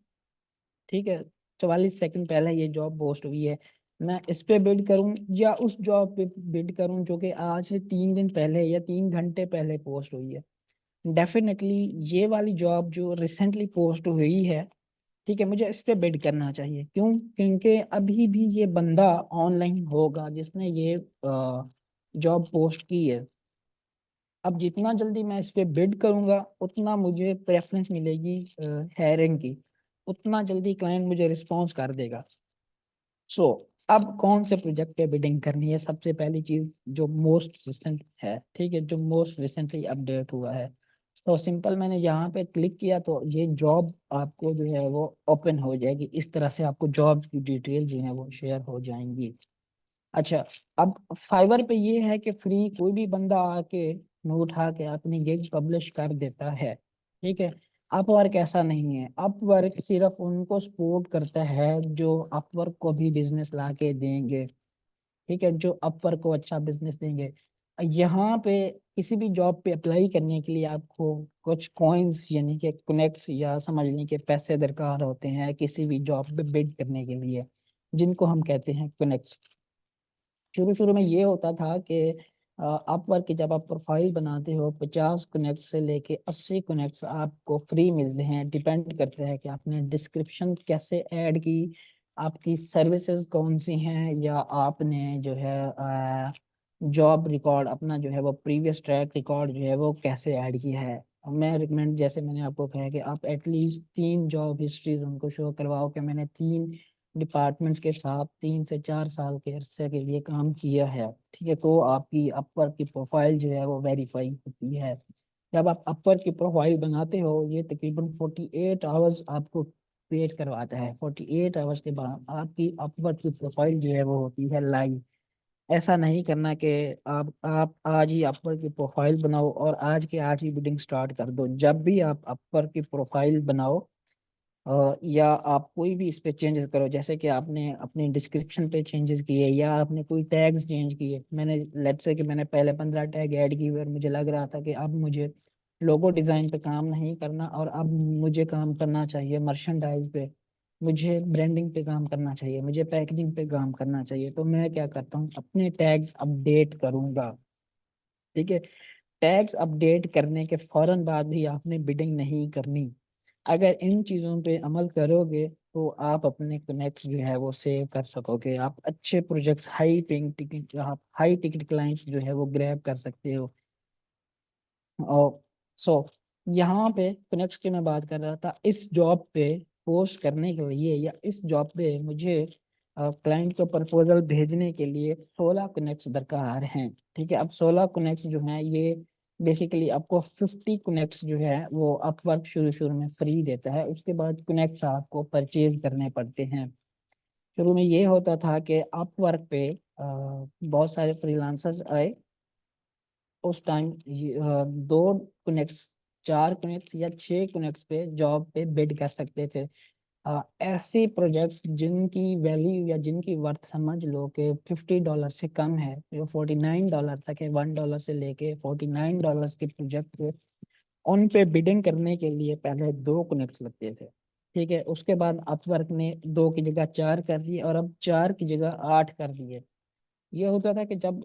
ठीक है, 44 सेकंड पहले ये जॉब पोस्ट हुई है, मैं इस पे बिड करूं या उस जॉब पे बिड करूं जो कि आज से 3 दिन पहले या 3 घंटे पहले पोस्ट हुई है, डेफिनेटली ये वाली जॉब जो रिसेंटली पोस्ट हुई है, ठीक है, मुझे इस पे बिड करना चाहिए। क्यों? क्योंकि अभी भी ये बंदा ऑनलाइन होगा जिसने ये जॉब पोस्ट की है। अब जितना जल्दी मैं इस पे बिड करूंगा उतना मुझे प्रेफरेंस मिलेगी हायरिंग की, उतना जल्दी क्लाइंट मुझे रिस्पॉन्स कर देगा। सो अब कौन से प्रोजेक्ट पे बिडिंग करनी है? सबसे पहली चीज जो मोस्ट रिसेंट है, ठीक है, जो मोस्ट रिसेंटली अपडेट हुआ है, तो सिंपल मैंने यहाँ पे क्लिक किया तो ये जॉब आपको जो है वो ओपन हो जाएगी। इस तरह से आपको जॉब की डिटेल जो है वो शेयर हो जाएंगी। अच्छा, अब फाइवर पे ये है कि फ्री कोई भी बंदा आके मुंह उठा के अपनी गिग पब्लिश कर देता है। ठीक है, अपवर्क ऐसा नहीं है। अपवर्क सिर्फ उनको सपोर्ट करता है जो अपवर्क को भी बिजनेस ला के देंगे। ठीक है, जो अपवर्क को अच्छा बिजनेस देंगे। यहाँ पे किसी भी जॉब पे अप्लाई करने के लिए आपको कुछ कॉइन्स यानी कि कनेक्ट्स या समझ लें कि पैसे दरकार होते हैं किसी भी जॉब पे बिड करने के लिए, जिनको हम कहते हैं कनेक्ट्स। शुरू शुरू में ये होता था कि अपवर्क की जब आप प्रोफाइल बनाते हो 50 कनेक्ट से लेके 80 कनेक्ट्स आपको फ्री मिलते हैं। डिपेंड करते हैं कि आपने डिस्क्रिप्शन कैसे ऐड की, आपकी सर्विसेज कौन सी हैं, या आपने जो है जॉब रिकॉर्ड अपना जो है वो प्रीवियस ट्रैक रिकॉर्ड जो है वो कैसे ऐड किया है। मैं रिकमेंड, जैसे मैंने आपको कहा कि आप एटलीस्ट 3 जॉब हिस्ट्रीज उनको शो करवाओ कि मैंने 3 डिपार्टमेंट्स के साथ 3 से 4 साल के अरसे के लिए काम किया है, ठीक है, तो आपकी अपवर्क की प्रोफाइल जो है वो वेरीफाई होती है। जब आप अपवर्क की प्रोफाइल बनाते हो, ये तकरीबन 48 आवर्स आपको वेट करवाता है। 48 आवर्स के बाद आपकी अपवर्क की प्रोफाइल जो है वो होती है लाइव। ऐसा नहीं करना कि आप आज ही अपवर्क की प्रोफाइल बनाओ और आज के आज ही बिडिंग स्टार्ट कर दो। जब भी आप अपवर्क की प्रोफाइल बनाओ या आप कोई भी इस पे चेंजेस करो, जैसे कि आपने अपने डिस्क्रिप्शन पे चेंजेस किए या आपने कोई टैग्स चेंज किए। मैंने लेट्स से कि मैंने पहले 15 टैग ऐड किए और मुझे लग रहा था कि अब मुझे लोगो डिज़ाइन पे काम नहीं करना और अब मुझे काम करना चाहिए मर्चेंडाइज पे, मुझे ब्रांडिंग पे काम करना चाहिए, मुझे पैकेजिंग पे काम करना चाहिए। तो मैं क्या करता हूँ, अपने टैग्स अपडेट करूंगा, ठीक है। टैग्स अपडेट करने के फौरन बाद भी आपने बिडिंग नहीं करनी। अगर इन चीज़ों पे अमल करोगे तो आप अपने कनेक्ट्स जो है वो सेव कर सकोगे। आप अच्छे प्रोजेक्ट्स, हाई पेइंग टिकट, आप हाई टिकट क्लाइंट्स जो है वो ग्रैब कर सकते हो। और सो यहाँ पे कनेक्ट्स की मैं बात कर रहा था, इस जॉब पे पोस्ट करने के लिए या इस जॉब पे मुझे क्लाइंट को प्रपोजल भेजने के लिए 16 कनेक्ट्स दरकार हैं, ठीक है। अब 16 कनेक्ट्स जो हैं ये बेसिकली आपको 50 कनेक्ट्स जो है वो अपवर्क शुरू शुरू में फ्री देता है, उसके बाद कनेक्ट्स आपको परचेज करने पड़ते हैं। शुरू में ये होता था कि अपवर्क पे बहुत सारे फ्रीलांसर्स आए, उस टाइम दो कनेक्ट्स, 4 कनेक्ट्स या 6 कनेक्ट्स पे जॉब पे बिड कर सकते थे। ऐसे प्रोजेक्ट्स जिनकी वैल्यू या जिनकी वर्थ समझ लो कि $50 से कम है, जो $49 तक है, $1 से लेके $49 के प्रोजेक्ट पे, उन पे बिडिंग करने के लिए पहले 2 कनेक्ट्स लगते थे, ठीक है। उसके बाद अपवर्क ने 2 की जगह 4 कर दिए और अब 4 की जगह 8 कर दिए। ये होता था कि जब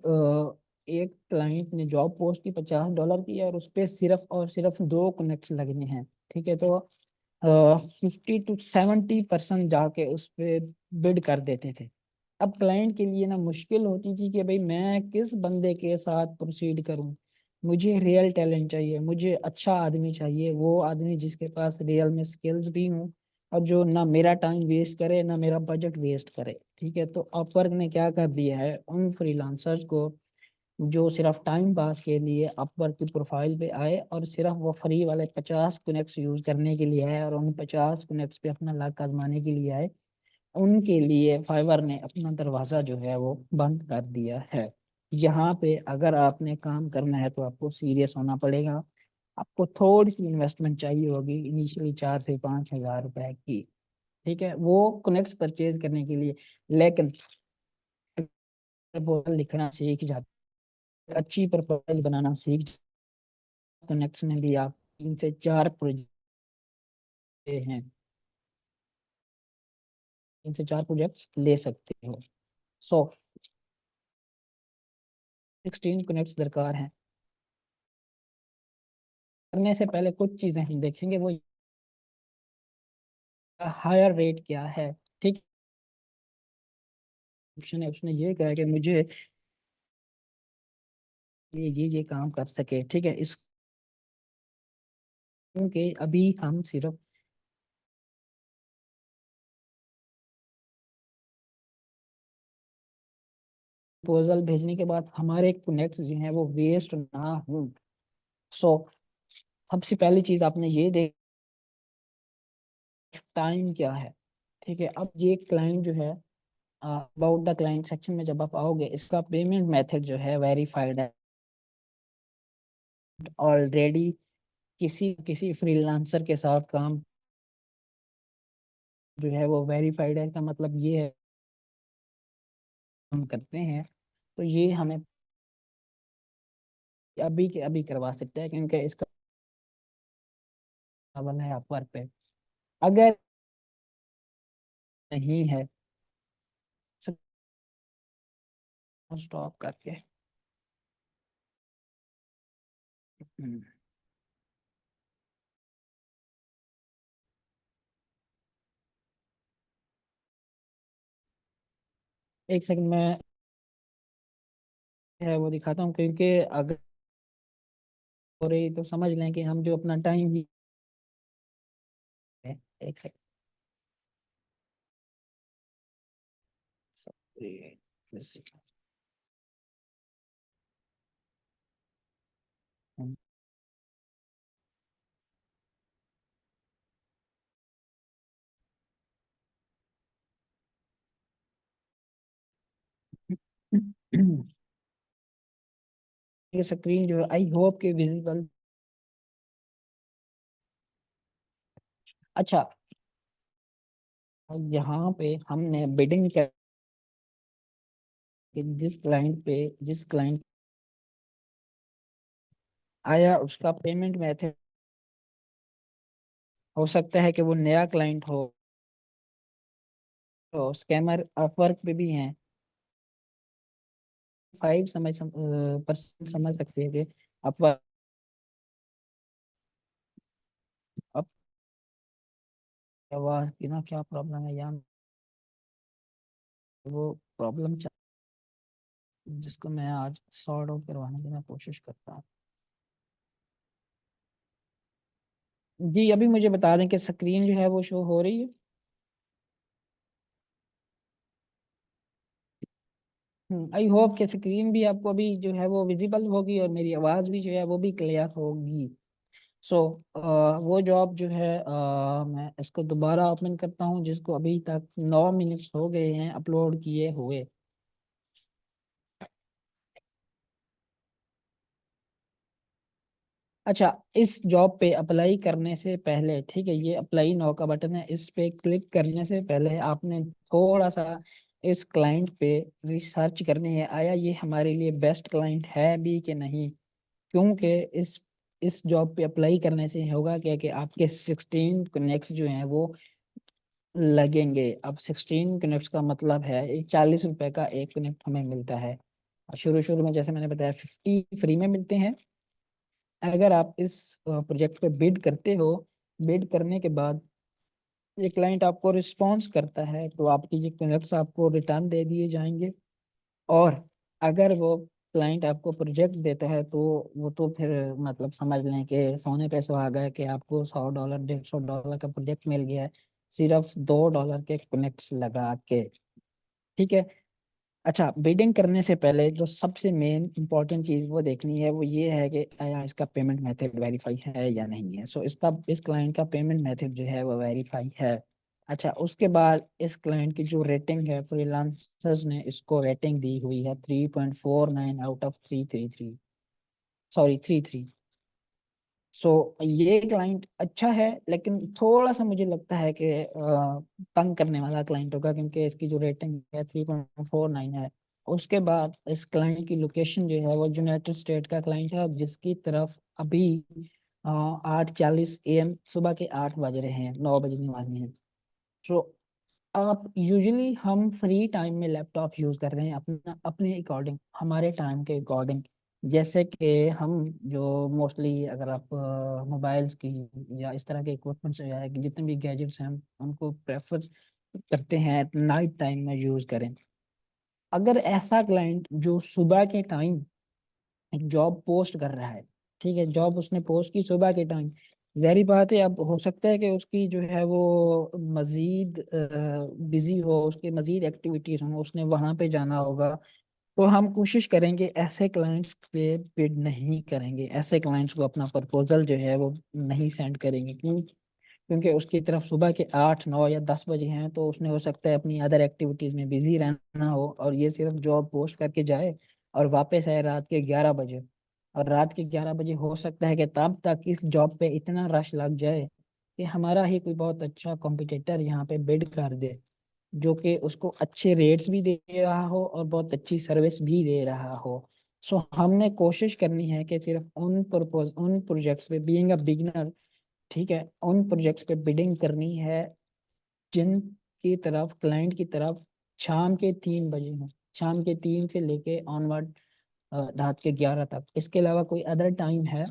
एक क्लाइंट ने जॉब पोस्ट की $50 की और उस पे सिर्फ और सिर्फ 2 कनेक्ट्स लगने हैं, ठीक है, तो 50 to 70% जाके उस पे बिड कर देते थे। अब क्लाइंट के लिए ना मुश्किल होती थी कि भाई मैं किस बंदे के साथ प्रोसीड करूं। मुझे रियल टैलेंट चाहिए, मुझे अच्छा आदमी चाहिए, वो आदमी जिसके पास रियल में स्किल्स भी हों और जो ना मेरा टाइम वेस्ट करे ना मेरा बजट वेस्ट करे, ठीक है। तो अपवर्क ने क्या कर दिया है, उन फ्रीलांसर्स को जो सिर्फ टाइम पास के लिए अपवर्क की प्रोफाइल पे आए और सिर्फ वो फ्री वाले 50 कनेक्ट्स यूज करने के लिए आए और उन 50 कनेक्ट्स पे अपना लक आजमाने के लिए आए, उनके लिए फाइवर ने अपना दरवाजा जो है वो बंद कर दिया है। यहाँ पे अगर आपने काम करना है तो आपको सीरियस होना पड़ेगा। आपको थोड़ी सी इन्वेस्टमेंट चाहिए होगी, इनिशियली 4 से 5 हज़ार रुपए की, ठीक है, वो कनेक्ट्स परचेज करने के लिए। लेकिन प्रपोजल लिखना सीख जाते, अच्छी प्रपोजल बनाना सीख, कनेक्ट्स में भी आप 3 से 4 प्रोजेक्ट हैं, 3 से 4 प्रोजेक्ट्स ले सकते हो। सो 16 कनेक्ट्स दरकार हैं। करने से पहले कुछ चीजें हम देखेंगे, वो हायर रेट क्या है, ठीक। ऑप्शन है, उसने ये कहा कि मुझे ये काम कर सके, ठीक है। इस के अभी हम सिर्फ प्रपोजल भेजने के बाद हमारे कनेक्ट्स जो हैं वो वेस्ट ना हो। सो सबसे पहली चीज आपने ये देख, टाइम क्या है, ठीक है। अब ये क्लाइंट जो है, अबाउट द क्लाइंट सेक्शन में जब आप आओगे, इसका पेमेंट मेथड जो है वेरीफाइड है ऑलरेडी। किसी किसी फ्रीलांसर के साथ काम जो है वो वेरीफाइड है, का मतलब ये है हम करते हैं तो ये हमें अभी के अभी करवा सकते हैं, क्योंकि इसका बना है अपवर्क पे। अगर नहीं है, स्टॉप करके हम्म, एक सेकंड में है वो दिखाता हूँ, क्योंकि अगर हो रही तो समझ लें कि हम जो अपना टाइम ही है। एक सेकंड। ये स्क्रीन जो है आई होप के विजिबल। अच्छा, यहाँ पे हमने बिडिंग कर जिस क्लाइंट आया उसका पेमेंट मेथड हो सकता है कि वो नया क्लाइंट हो, तो स्कैमर अपवर्क पे भी हैं। 5% समझ सकते हैं कि अपवर्क, अब आवाज की ना क्या प्रॉब्लम है यहाँ, वो प्रॉब्लम जिसको मैं आज सॉर्ट आउट करवाने की मैं कोशिश करता हूँ। जी अभी मुझे बता दें कि स्क्रीन जो है वो शो हो रही है। आई होप कि स्क्रीन भी आपको अभी जो है वो विजिबल होगी और मेरी आवाज़ भी जो है वो भी क्लियर होगी। सो वो जॉब जो है मैं इसको दोबारा ओपन करता हूँ, जिसको अभी तक 9 मिनट्स हो गए हैं अपलोड किए हुए। अच्छा, इस जॉब पे अप्लाई करने से पहले, ठीक है, ये अप्लाई नाउ का बटन है, इस पे क्लिक करने से पहले आपने थोड़ा सा इस क्लाइंट पे रिसर्च करनी है, आया ये हमारे लिए बेस्ट क्लाइंट है भी कि नहीं। क्योंकि इस जॉब पे अप्लाई करने से होगा क्या कि आपके 16 कनेक्ट्स जो हैं वो लगेंगे। अब 16 कनेक्ट्स का मतलब है 40 रुपए का एक कनेक्ट हमें मिलता है। शुरू शुरू में जैसे मैंने बताया 50 फ्री में मिलते हैं। अगर आप इस प्रोजेक्ट पे बिड करते हो, बिड करने के बाद ये क्लाइंट आपको रिस्पॉन्स करता है तो आपकी ये कनेक्ट्स आपको रिटर्न दे दिए जाएंगे। और अगर वो क्लाइंट आपको प्रोजेक्ट देता है तो वो तो फिर मतलब समझ लें कि सोने पे सुहागा है कि आपको $100 $150 का प्रोजेक्ट मिल गया है, सिर्फ $2 के कनेक्ट्स लगा के। ठीक है। अच्छा, बिडिंग करने से पहले जो सबसे मेन इंपॉर्टेंट चीज वो देखनी है वो ये है कि आया इसका पेमेंट मेथड वेरीफाई है या नहीं है। सो इसका इस क्लाइंट का पेमेंट मेथड जो है वो वेरीफाई है। अच्छा, उसके बाद इस क्लाइंट की जो रेटिंग है, फ्रीलांसर्स ने इसको रेटिंग दी हुई है 3.49 आउट ऑफ 333, सॉरी 33। सो ये क्लाइंट अच्छा है, लेकिन थोड़ा सा मुझे लगता है कि तंग करने वाला क्लाइंट होगा, क्योंकि इसकी जो रेटिंग है 3.49 है। उसके बाद इस क्लाइंट की लोकेशन जो है वो यूनाइटेड स्टेट का क्लाइंट है, जिसकी तरफ अभी 8:40 AM, सुबह के 8 बज रहे हैं, 9 बजने वाले हैं। तो आप यूजुअली हम फ्री टाइम में लैपटॉप यूज कर रहे हैं अपना अपने अकॉर्डिंग, हमारे टाइम के अकॉर्डिंग। जैसे कि हम जो मोस्टली अगर आप मोबाइल्स की या इस तरह के इक्विपमेंट्स या कि जितने भी गैजेट्स हैं हम उनको प्रेफर करते हैं नाइट टाइम में यूज करें। अगर ऐसा क्लाइंट जो सुबह के टाइम एक जॉब पोस्ट कर रहा है, ठीक है, जॉब उसने पोस्ट की सुबह के टाइम, जाहिर बात है अब हो सकता है कि उसकी जो है वो मजीद बिजी हो, उसके मजीद एक्टिविटीज हो, उसने वहां पे जाना होगा। तो हम कोशिश करेंगे ऐसे क्लाइंट्स पे बिड नहीं करेंगे, ऐसे क्लाइंट्स को अपना प्रपोजल जो है वो नहीं सेंड करेंगे। क्यों? क्योंकि उसकी तरफ सुबह के 8 9 या 10 बजे हैं, तो उसने हो सकता है अपनी अदर एक्टिविटीज में बिजी रहना हो, और ये सिर्फ जॉब पोस्ट करके जाए और वापस आए रात के 11 बजे। और रात के 11 बजे हो सकता है कि तब तक इस जॉब पे इतना रश लग जाए कि हमारा ही कोई बहुत अच्छा कॉम्पिटिटर यहाँ पे बिड कर दे, जो कि उसको अच्छे रेट्स भी दे रहा हो और बहुत अच्छी सर्विस भी दे रहा हो। सो हमने कोशिश करनी है कि सिर्फ उन प्रोजेक्ट्स पे, बीइंग अ बिगिनर, ठीक है, उन प्रोजेक्ट्स पे बिडिंग करनी है जिनकी तरफ क्लाइंट की तरफ शाम के 3 बजे हो, शाम के 3 से लेके ऑनवर्ड रात के 11 तक। इसके अलावा कोई अदर टाइम है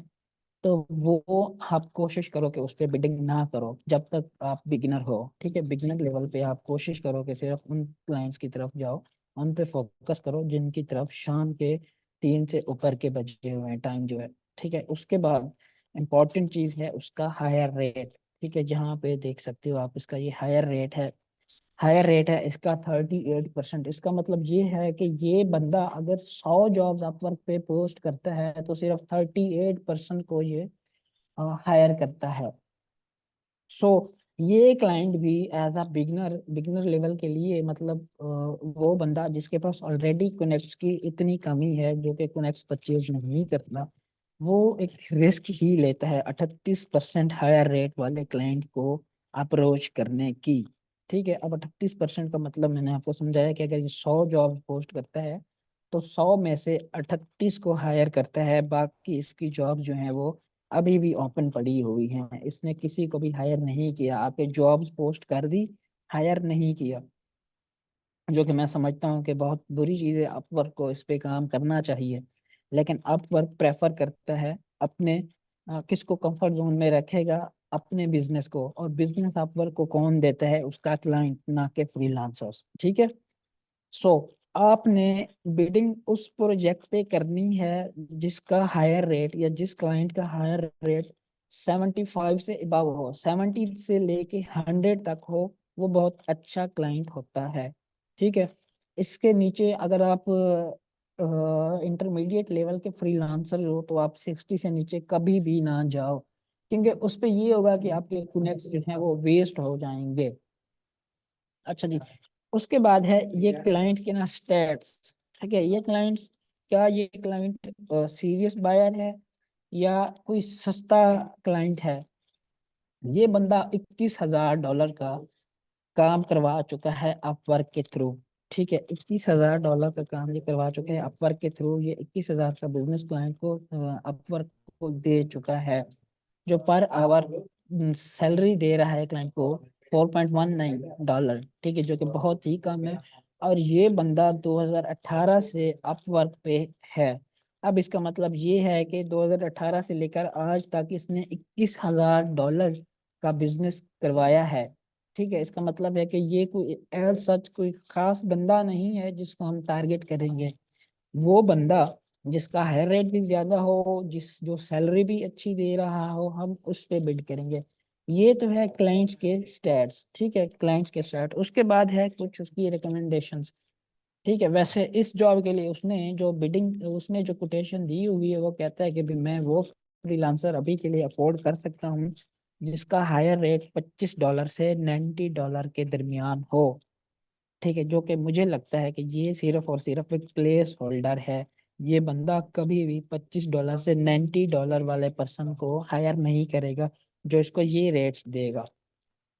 तो वो आप कोशिश करो कि उस पर बिडिंग ना करो जब तक आप बिगिनर हो। ठीक है, बिगिनर लेवल पे आप कोशिश करो कि सिर्फ उन क्लाइंट्स की तरफ जाओ, उन पे फोकस करो जिनकी तरफ शाम के 3 से ऊपर के बजे हुए हैं टाइम जो है। ठीक है, उसके बाद इम्पॉर्टेंट चीज़ है उसका हायर रेट। ठीक है, जहाँ पे देख सकते हो आप इसका ये हायर रेट है। हायर रेट है इसका 38%। इसका मतलब ये है कि ये बंदा अगर 100 जॉब्स अपवर्क पे पोस्ट करता है तो सिर्फ 38% को ये हायर करता है। सो ये क्लाइंट भी एज अ बिगनर लेवल के लिए, मतलब वो बंदा जिसके पास ऑलरेडी कनेक्ट्स की इतनी कमी है, जो कि कनेक्ट्स परचेज नहीं करता, वो एक रिस्क ही लेता है 38% हायर रेट वाले क्लाइंट को अप्रोच करने की। ठीक है, अब 38% का मतलब मैंने आपको समझाया कि अगर ये 100 जॉब पोस्ट करता है तो 100 में से 38 को हायर करता है, बाकी इसकी जॉब जो है वो अभी भी ओपन पड़ी हुई हैं, इसने किसी को भी हायर नहीं किया। आपके जॉब्स पोस्ट कर दी, हायर नहीं किया, जो कि मैं समझता हूँ कि बहुत बुरी चीज़ है। अपवर्क को इस पे काम करना चाहिए, लेकिन अपवर्क प्रेफर करता है अपने किसको कंफर्ट जोन में रखेगा, अपने बिजनेस को। और बिजनेस अपवर्क को कौन देता है, उसका क्लाइंट, ना के फ्रीलांसर्स। ठीक है। सो आपने बिडिंग उस प्रोजेक्ट पे करनी है जिसका हायर रेट, या जिस क्लाइंट का हायर रेट 75 से अबव हो, 70 से लेके 100 तक हो, वो बहुत अच्छा क्लाइंट होता है। ठीक है। इसके नीचे अगर आप इंटरमीडिएट लेवल के फ्रीलांसर हो तो आप 60 से नीचे कभी भी ना जाओ, क्योंकि उस पे ये होगा कि आपके कनेक्ट्स जो हैं वो वेस्ट हो जाएंगे। अच्छा जी। उसके बाद है ये क्लाइंट के ना स्टेट्स। ठीक है, ये क्लाइंट्स, क्या ये क्लाइंट सीरियस बायर है या कोई सस्ता क्लाइंट है। ये बंदा $21,000 का काम करवा चुका है अपवर्क के थ्रू। ठीक है, $21,000 का काम ये करवा चुका है अपवर्क के थ्रू। ये 21,000 का बिजनेस क्लाइंट को अपवर्क को दे चुका है, जो पर आवर सैलरी दे रहा है क्लाइंट को $4.19। ठीक है, जो कि बहुत ही कम है। और ये बंदा 2018 से अपवर्क पे है। अब इसका मतलब ये है कि 2018 से लेकर आज तक इसने $21,000 का बिजनेस करवाया है। ठीक है, इसका मतलब है कि ये कोई एज सच कोई खास बंदा नहीं है जिसको हम टारगेट करेंगे। वो बंदा जिसका हायर रेट भी ज्यादा हो, जिस जो सैलरी भी अच्छी दे रहा हो, हम उस पे बिड करेंगे। ये तो है क्लाइंट्स के स्टैट्स। ठीक है, क्लाइंट्स के स्टैट। उसके बाद है कुछ उसकी रिकमेंडेशंस। ठीक है, वैसे इस जॉब के लिए उसने जो कोटेशन दी हुई है, वो कहता है कि भी मैं वो फ्रीलांसर अभी के लिए अफोर्ड कर सकता हूँ जिसका हायर रेट $25 से $90 के दरमियान हो। ठीक है, जो कि मुझे लगता है कि ये सिर्फ और सिर्फ एक प्लेस होल्डर है। ये बंदा कभी भी $25 से $90 वाले पर्सन को हायर नहीं करेगा जो इसको ये रेट्स देगा।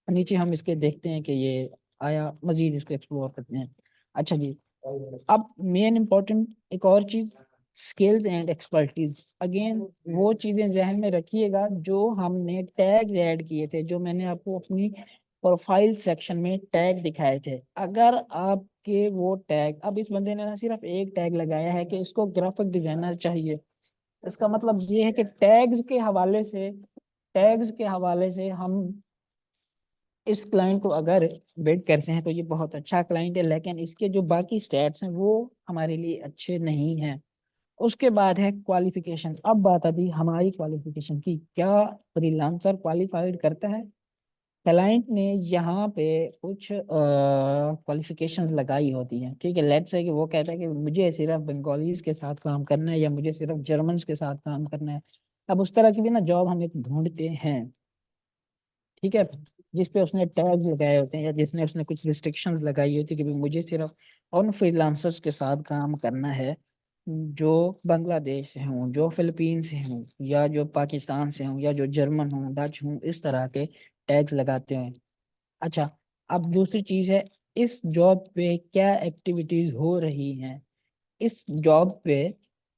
नीचे हम इसके देखते हैं कि ये आया, मजीद इसको एक्सप्लोर करते हैं। अच्छा जी। अब मेन इम्पोर्टेंट एक और चीज, स्किल्स एंड एक्सपर्टीज। अगेन वो चीजें जहन में रखिएगा जो हमने टैग ऐड किए थे, जो मैंने आपको अपनी प्रोफाइल सेक्शन में टैग दिखाए थे। अगर आपके वो टैग, अब इस बंदे ने ना सिर्फ एक टैग लगाया है कि इसको ग्राफिक डिजाइनर चाहिए। इसका मतलब ये है कि टैग्स के हवाले से हम इस क्लाइंट को अगर बिड करते हैं तो ये बहुत अच्छा क्लाइंट है, लेकिन इसके जो बाकी स्टैट्स हैं वो हमारे लिए अच्छे नहीं हैं। उसके बाद है क्वालिफिकेशन। अब बात आती है हमारी क्वालिफिकेशन की, क्या फ्रीलांसर क्वालिफाइड करता है। क्लाइंट ने यहाँ पे कुछ क्वालिफिकेशंस लगाई होती हैं। ठीक है, लेट्स से कि वो कहता है कि मुझे सिर्फ बंगालीज के साथ काम करना है या मुझे सिर्फ जर्मन्स के साथ काम करना है। अब उस तरह की भी ना जॉब हम एक ढूंढते हैं। ठीक है, जिसपे उसने टैग्स लगाए होते हैं या जिसने उसने कुछ रिस्ट्रिक्शंस लगाई होती है कि भाई मुझे सिर्फ उन फ्रीलांसर्स के साथ काम करना है जो बांग्लादेश से हूँ, जो फिलीपींस से हूँ, या जो पाकिस्तान से हूँ, या जो जर्मन हूँ, डच हूँ, इस तरह के टैग्स लगाते हैं। अच्छा, अब दूसरी चीज है, इस जॉब पे क्या एक्टिविटीज हो रही हैं। इस जॉब पे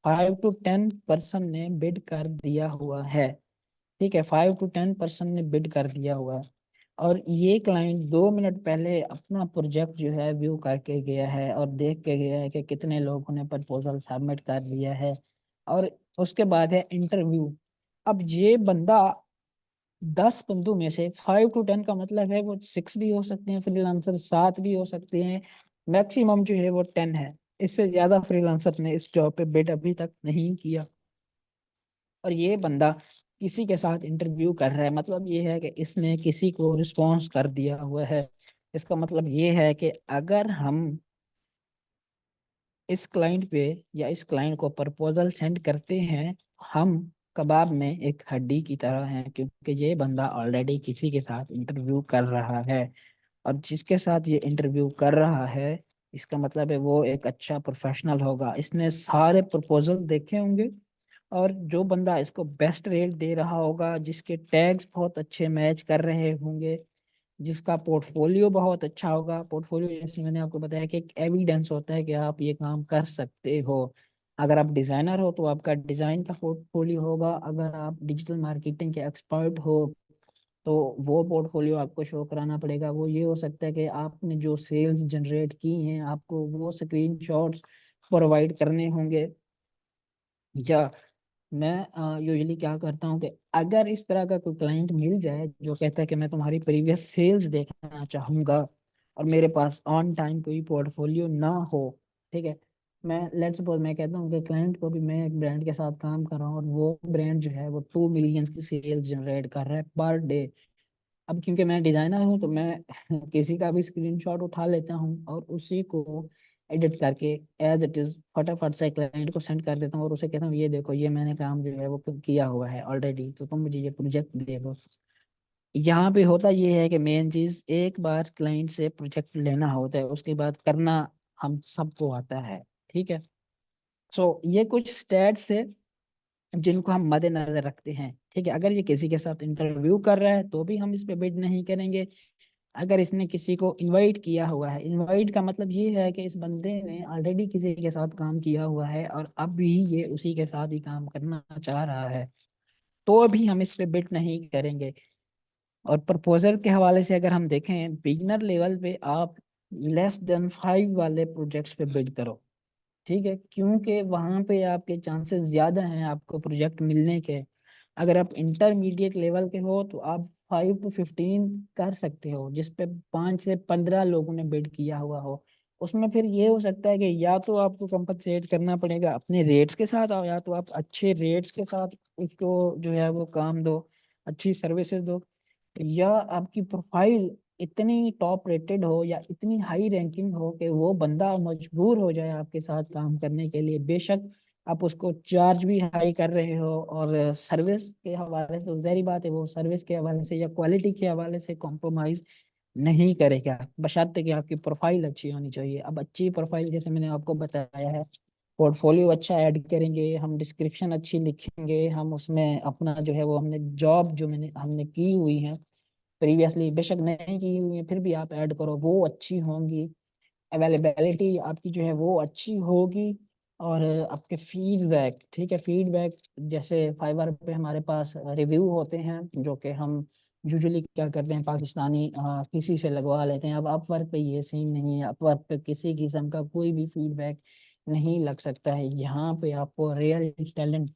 5 to 10 पर्सन ने बिड कर दिया हुआ है। ठीक है, 5 to 10 पर्सन ने बिड कर दिया हुआ है। और ये क्लाइंट 2 मिनट पहले अपना प्रोजेक्ट जो है व्यू करके गया है और देख के गया है कि कितने लोगों ने प्रपोजल सबमिट कर दिया है। और उसके बाद है इंटरव्यू। अब ये बंदा 10 बंदों में से 5 to 10 का मतलब है वो 6 भी हो सकते हैं फ्रीलांसर, 7 भी हो सकते हैं, मैक्सिमम जो है वो 10 है। इससे ज्यादा फ्रीलांसर ने इस जॉब पे बिड अभी तक नहीं किया। और ये बंदा किसी के साथ इंटरव्यू कर रहा है, मतलब ये है कि इसने किसी को रिस्पॉन्स कर दिया हुआ है। इसका मतलब ये है कि अगर हम इस क्लाइंट पे या इस क्लाइंट को प्रपोजल सेंड करते हैं, हम कबाब में एक हड्डी की तरह हैं, क्योंकि ये बंदा ऑलरेडी किसी के साथ इंटरव्यू कर रहा है, और जिसके साथ ये इंटरव्यू कर रहा है इसका मतलब है वो एक अच्छा प्रोफेशनल होगा, इसने सारे प्रपोजल देखे होंगे, और जो बंदा इसको बेस्ट रेट दे रहा होगा, जिसके टैग्स बहुत अच्छे मैच कर रहे होंगे, जिसका पोर्टफोलियो बहुत अच्छा होगा। पोर्टफोलियो जैसे मैंने आपको बताया कि एक एविडेंस होता है कि आप ये काम कर सकते हो। अगर आप डिजाइनर हो तो आपका डिजाइन का पोर्टफोलियो होगा, अगर आप डिजिटल मार्केटिंग के एक्सपर्ट हो तो वो पोर्टफोलियो आपको शो कराना पड़ेगा। वो ये हो सकता है कि आपने जो सेल्स जनरेट की हैं आपको वो स्क्रीनशॉट्स प्रोवाइड करने होंगे। या मैं यूजुअली क्या करता हूँ कि अगर इस तरह का कोई क्लाइंट मिल जाए जो कहता है कि मैं तुम्हारी प्रीवियस सेल्स देखना चाहूंगा, और मेरे पास ऑन टाइम कोई पोर्टफोलियो ना हो, ठीक है, मैं लेट्स सपोज मैं कहता हूँ कि क्लाइंट को भी मैं एक ब्रांड के साथ काम कर रहा हूँ और वो ब्रांड जो है वो 2 मिलियन की सेल्स जनरेट कर रहा है पर डे। अब क्योंकि मैं डिजाइनर हूँ तो मैं किसी का भी स्क्रीनशॉट उठा लेता हूँ और उसी को एडिट करके एज इट इज फटाफट से क्लाइंट को सेंड कर देता हूँ, और उसे कहता हूँ ये देखो ये मैंने काम जो है वो किया हुआ है ऑलरेडी, तो तुम मुझे ये प्रोजेक्ट दे दो। यहाँ पे होता ये है कि मेन चीज एक बार क्लाइंट से प्रोजेक्ट लेना होता है, उसके बाद करना हम सबको आता है। ठीक है, सो ये कुछ स्टेट्स है जिनको हम मद्देनजर रखते हैं। ठीक है, अगर ये किसी के साथ इंटरव्यू कर रहा है तो भी हम इस पे बिड नहीं करेंगे। अगर इसने किसी को इनवाइट किया हुआ है, इनवाइट का मतलब ये है कि इस बंदे ने ऑलरेडी किसी के साथ काम किया हुआ है और अब भी ये उसी के साथ ही काम करना चाह रहा है, तो भी हम इस पे बिड नहीं करेंगे। और प्रपोजल के हवाले से अगर हम देखें, बिगनर लेवल पे आप लेस देन 5 वाले प्रोजेक्ट्स पे बिड करो। ठीक है, क्योंकि वहां पे आपके चांसेस ज्यादा हैं आपको प्रोजेक्ट मिलने के। अगर आप इंटरमीडिएट लेवल के हो तो आप 5 to 15 कर सकते हो, जिस पे 5 से 15 लोगों ने बिड किया हुआ हो। उसमें फिर ये हो सकता है कि या तो आपको कंपनसेट करना पड़ेगा अपने रेट्स के साथ, और या तो आप अच्छे रेट्स के साथ उसको जो है वो काम दो, अच्छी सर्विसेज दो, या आपकी प्रोफाइल इतनी टॉप रेटेड हो या इतनी हाई रैंकिंग हो कि वो बंदा मजबूर हो जाए आपके साथ काम करने के लिए। बेशक आप उसको चार्ज भी हाई कर रहे हो, और सर्विस के हवाले से तो जाहिर बात है वो सर्विस के हवाले से या क्वालिटी के हवाले से कॉम्प्रोमाइज नहीं करेगा, बशर्ते कि आपकी प्रोफाइल अच्छी होनी चाहिए। अब अच्छी प्रोफाइल जैसे मैंने आपको बताया है, पोर्टफोलियो अच्छा ऐड करेंगे हम, डिस्क्रिप्शन अच्छी लिखेंगे हम, उसमें अपना जो है वो हमने जॉब जो मैंने हमने की हुई है प्रीवियसली, बेशक नहीं की हुई है फिर भी आप ऐड करो, वो अच्छी होंगी। अवेलेबिलिटी आपकी जो है वो अच्छी होगी। और आपके फीडबैक, ठीक है, फीडबैक जैसे फाइवर पे हमारे पास रिव्यू होते हैं जो कि हम यूजुअली क्या करते हैं पाकिस्तानी किसी से लगवा लेते हैं। अब अपवर्क पे ये सीन नहीं है, अपवर्क पे किसी किस्म का कोई भी फीडबैक नहीं लग सकता है। यहाँ पे आपको रियल टैलेंट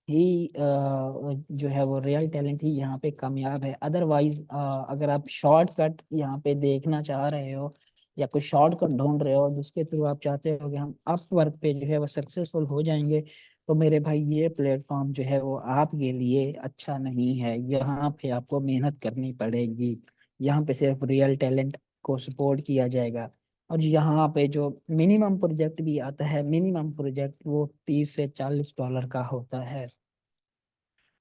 ही जो है वो रियल टैलेंट ही यहाँ पे कामयाब है। अदरवाइज अगर आप शॉर्टकट यहाँ पे देखना चाह रहे हो या कोई शॉर्टकट ढूंढ रहे हो जिसके थ्रू आप चाहते हो कि हम अपवर्क पे जो है वो सक्सेसफुल हो जाएंगे, तो मेरे भाई ये प्लेटफॉर्म जो है वो आपके लिए अच्छा नहीं है। यहाँ पे आपको मेहनत करनी पड़ेगी, यहाँ पे सिर्फ रियल टैलेंट को सपोर्ट किया जाएगा। और यहाँ पे जो मिनिमम प्रोजेक्ट भी आता है, मिनिमम प्रोजेक्ट वो $30 से $40 का होता है।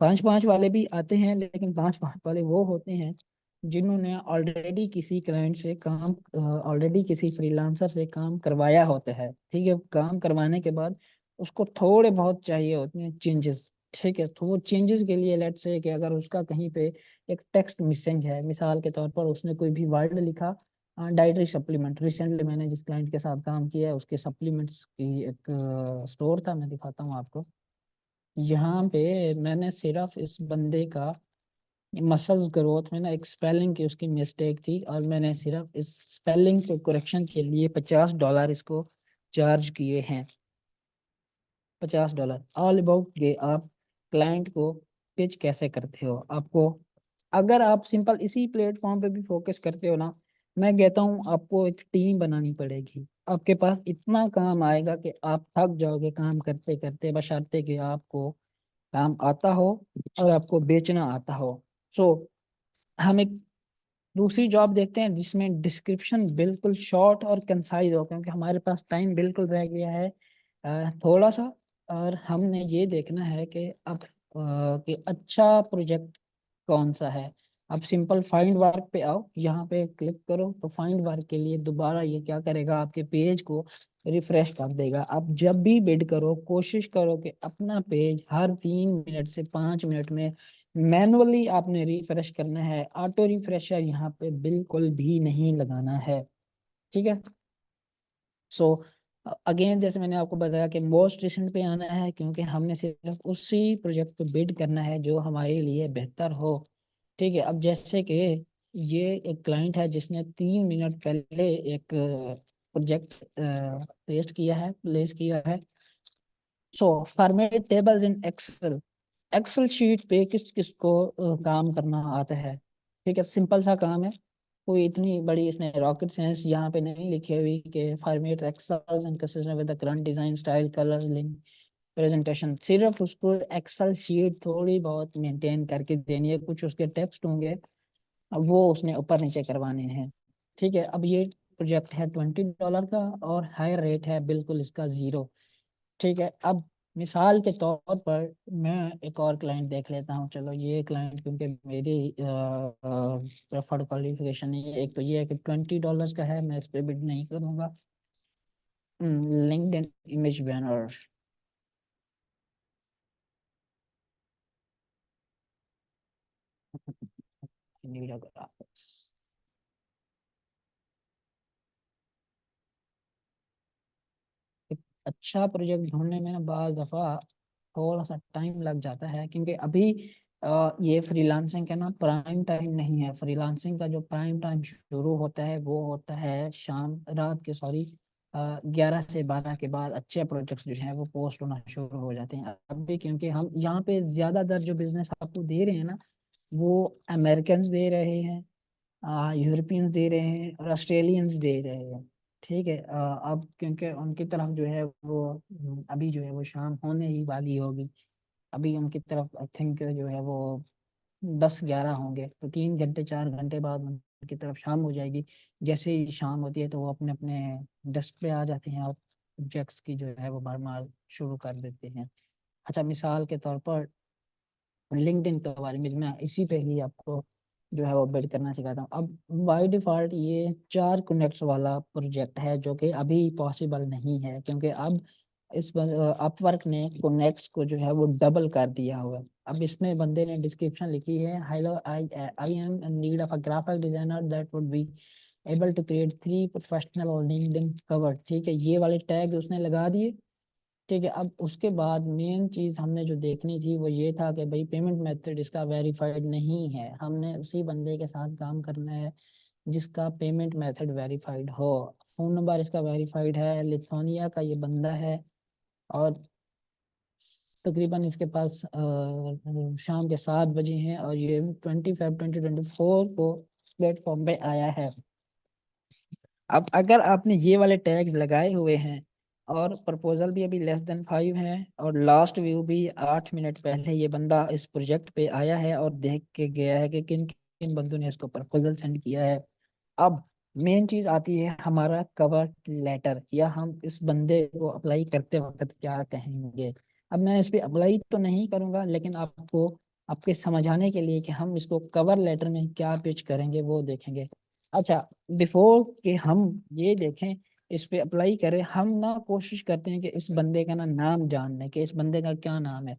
5-5 वाले भी आते हैं, लेकिन 5-5 वाले वो होते हैं जिन्होंने ऑलरेडी किसी क्लाइंट से काम, ऑलरेडी किसी फ्रीलांसर से काम करवाया होता है। ठीक है, काम करवाने के बाद उसको थोड़े बहुत चाहिए होते हैं चेंजेस। ठीक है, तो वो चेंजेस के लिए लेट्स से कि अगर उसका कहीं पे एक टेक्स्ट मिसिंग है, मिसाल के तौर पर उसने कोई भी वर्ड लिखा, डाइटरी सप्लीमेंट, रिसेंटली मैंने जिस क्लाइंट के साथ काम किया है उसके सप्लीमेंट्स की एक स्टोर था, मैं दिखाता हूँ आपको। यहाँ पे मैंने सिर्फ इस बंदे का मसल्स ग्रोथ में ना एक स्पेलिंग की उसकी मिस्टेक थी, और मैंने सिर्फ इस स्पेलिंग के करेक्शन के लिए $50 इसको चार्ज किए हैं। $50 ऑल अबाउट ये आप क्लाइंट को पिच कैसे करते हो। आपको अगर आप सिंपल इसी प्लेटफॉर्म पे भी फोकस करते हो ना, मैं कहता हूँ आपको एक टीम बनानी पड़ेगी। आपके पास इतना काम आएगा कि आप थक जाओगे काम करते करते, बशर्ते कि आपको काम आता हो और आपको बेचना आता हो। सो हम एक दूसरी जॉब देखते हैं जिसमें डिस्क्रिप्शन बिल्कुल शॉर्ट और कंसाइज हो, क्योंकि हमारे पास टाइम बिल्कुल रह गया है थोड़ा सा। और हमने ये देखना है कि अब कि अच्छा प्रोजेक्ट कौन सा है। अब सिंपल फाइंड वर्क पे आओ, यहाँ पे क्लिक करो तो फाइंड वर्क के लिए दोबारा ये क्या करेगा, आपके पेज को रिफ्रेश कर देगा। अब जब भी बिड करो कोशिश करो कि अपना पेज हर 3 मिनट से 5 मिनट में मैनुअली आपने रिफ्रेश करना है। ऑटो रिफ्रेशर यहाँ पे बिल्कुल भी नहीं लगाना है, ठीक है। सो अगेन जैसे मैंने आपको बताया कि मोस्ट रिसेंट पे आना है, क्योंकि हमने सिर्फ उसी प्रोजेक्ट पे बिड करना है जो हमारे लिए बेहतर हो, ठीक है। अब जैसे कि ये एक क्लाइंट है जिसने 3 मिनट पहले एक प्रोजेक्ट प्लेस किया है। So format tables in Excel. Excel sheet पे किस किस को काम करना आता है, ठीक है। सिंपल सा काम है, कोई इतनी बड़ी इसने रॉकेट साइंस यहाँ पे नहीं लिखी हुई कि format Excel and consistent with the current design style colour link presentation. सिर्फ उसको एक्सेल शीट थोड़ी बहुत मेंटेन करके देनी है, कुछ उसके टेक्स्ट होंगे अब वो उसने ऊपर नीचे करवाने हैं, ठीक है। अब ये प्रोजेक्ट है $20 का और हाई रेट है बिल्कुल इसका 0, ठीक है। अब मिसाल के तौर पर मैं एक और क्लाइंट देख लेता हूँ। चलो ये क्लाइंट क्योंकि मेरी प्रेफर्ड क्वालिफिकेशन नहीं है, एक तो ये है कि $20 का है, मैं इस पे बिड नहीं करूँगा। LinkedIn image banner. एक अच्छा प्रोजेक्ट ढूंढने में ना बाज़ दफ़ा थोड़ा सा टाइम लग जाता है, क्योंकि अभी ये फ्रीलांसिंग का ना प्राइम टाइम नहीं है। फ्रीलांसिंग का जो प्राइम टाइम शुरू होता है वो होता है शाम रात के सॉरी 11 से 12 के बाद अच्छे प्रोजेक्ट्स जो हैं वो पोस्ट होना शुरू हो जाते हैं। अभी क्योंकि हम यहाँ पे ज़्यादातर जो बिजनेस आपको दे रहे हैं ना वो अमेरिकन दे रहे हैं, यूरोपियंस दे रहे हैं और ऑस्ट्रेलियंस दे रहे हैं, ठीक है। अब क्योंकि उनकी तरफ जो है वो अभी जो है वो शाम होने ही वाली होगी। अभी उनकी तरफ आई थिंक जो है वो 10-11 होंगे, तो 3 घंटे 4 घंटे बाद उनकी तरफ शाम हो जाएगी। जैसे ही शाम होती है तो वो अपने अपने डेस्क पे आ जाते हैं और प्रोजेक्ट्स की जो है वो भरमार शुरू कर देते हैं। अच्छा मिसाल के तौर पर लिंक्डइन के बारे में मैं इसी पे ही आपको जो है वो बिल्ड करना सिखाता हूँ। अब बाय डिफॉल्ट ये 4 कनेक्ट्स वाला प्रोजेक्ट है जो कि अभी पॉसिबल नहीं है, क्योंकि अब इस अपवर्क ने कनेक्ट्स को जो है वो डबल कर दिया हुआ है। अब इसमें बंदे ने डिस्क्रिप्शन लिखी है, hello I am in need of a graphic designer that would be able to create 3 professional और लिंक्डइन कवर, ठीक है। ये वाले टैग उसने लगा दिए, ठीक है। अब उसके बाद मेन चीज हमने जो देखनी थी वो ये था कि भाई पेमेंट मेथड इसका वेरीफाइड नहीं है। हमने उसी बंदे के साथ काम करना है जिसका पेमेंट मेथड वेरीफाइड हो। फोन नंबर इसका वेरीफाइड है, लिथुआनिया का ये बंदा है और तकरीबन इसके पास शाम के 7 बजे हैं और ये 25/2024 को प्लेटफॉर्म पे आया है। अब अगर आपने ये वाले टैग्स लगाए हुए हैं और प्रपोजल भी अभी लेस देन 5 है और लास्ट व्यू भी 8 मिनट पहले ये बंदा इस प्रोजेक्ट पे आया है और देख के गया है कि किन किन बंदों ने इसको प्रपोजल सेंड किया है। अब मेन चीज आती है हमारा कवर लेटर, या हम इस बंदे को अप्लाई करते वक्त क्या कहेंगे। अब मैं इस पे अप्लाई तो नहीं करूंगा, लेकिन आपको आपके समझाने के लिए कि हम इसको कवर लेटर में क्या पिच करेंगे वो देखेंगे। अच्छा बिफोर कि हम ये देखें इस पे अप्लाई करें, हम ना कोशिश करते हैं कि इस बंदे का ना नाम जानने के इस बंदे का क्या नाम है।